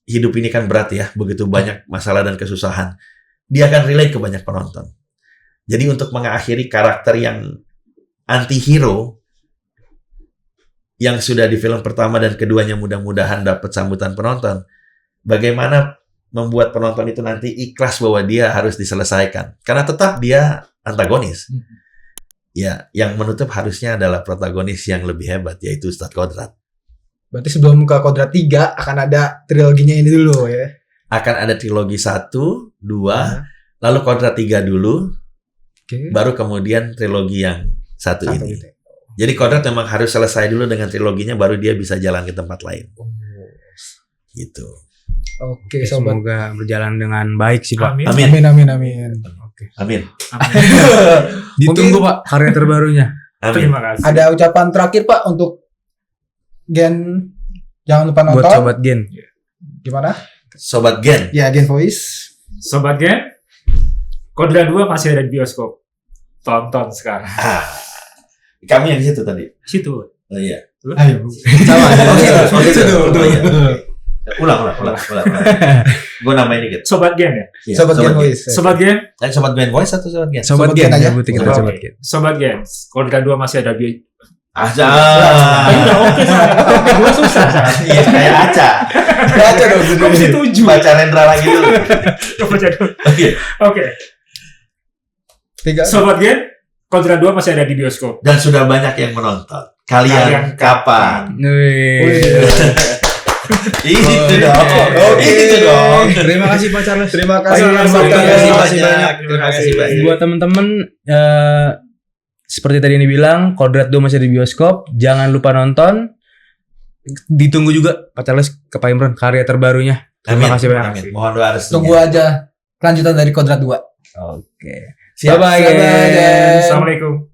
Hidup ini kan berat ya, begitu banyak masalah dan kesusahan. Dia akan relate ke banyak penonton. Jadi untuk mengakhiri karakter yang anti-hero yang sudah di film pertama dan keduanya mudah-mudahan dapat sambutan penonton, bagaimana membuat penonton itu nanti ikhlas bahwa dia harus diselesaikan. Karena tetap dia antagonis. Ya, yang menutup harusnya adalah protagonis yang lebih hebat, yaitu Ustadz Kodrat. Berarti sebelum ke Kodrat 3 akan ada triloginya ini dulu ya? Akan ada trilogi 1, 2, lalu Kodrat 3 dulu, baru kemudian trilogi yang satu ini. Jadi Kodrat memang harus selesai dulu dengan triloginya, baru dia bisa jalan ke tempat lain. Gitu. Oke, sobat. Semoga berjalan dengan baik sih Pak. Amin. Amin. Ditunggu Pak karya terbarunya. Amin. Terima kasih. Ada ucapan terakhir Pak untuk Gen, jangan lupa nonton. Buat Sobat Gen. Gimana? Sobat Gen. Ya, Gen Voice. Sobat Gen, Kodrat 2 masih ada di bioskop. Tonton sekarang. Kamu yang di situ tadi. Situ. Oh iya. Ayo. Sama. Betul. Ulang. Gue namain dikit. Sobat Gen ya? Iya, Sobat Gen Voice. Sobat Gen, Sobat Gen Voice atau Sobat Gen? Sobat Gen Gen aja. sebutin kita Sobat Gen. Sobat Gen, Kodrat 2 masih ada di Aja. udah oke Kodrat 2 susah. Iya, kayak Aca. Baca dong. Kok setuju? Baca Rendra lagi dulu. Coba dulu. Oke. 3. Sobat Gen, Kodrat 2 masih ada di bioskop. Dan sudah banyak yang menonton. Kalian kapan? Itu dong. Itu dong. Terima kasih Pak Charles. Terima kasih. Terima kasih banyak. Terima kasih banyak. Buat temen-temen seperti tadi ini bilang, Kodrat 2 masih di bioskop. Jangan lupa nonton. Ditunggu juga Pak Charles ke Pak Imron karya terbarunya. Terima kasih banyak. Amin. Mohon doa restunya. Tunggu aja kelanjutan dari Kodrat 2. Oke. Siap. Bye-bye, guys. Assalamualaikum.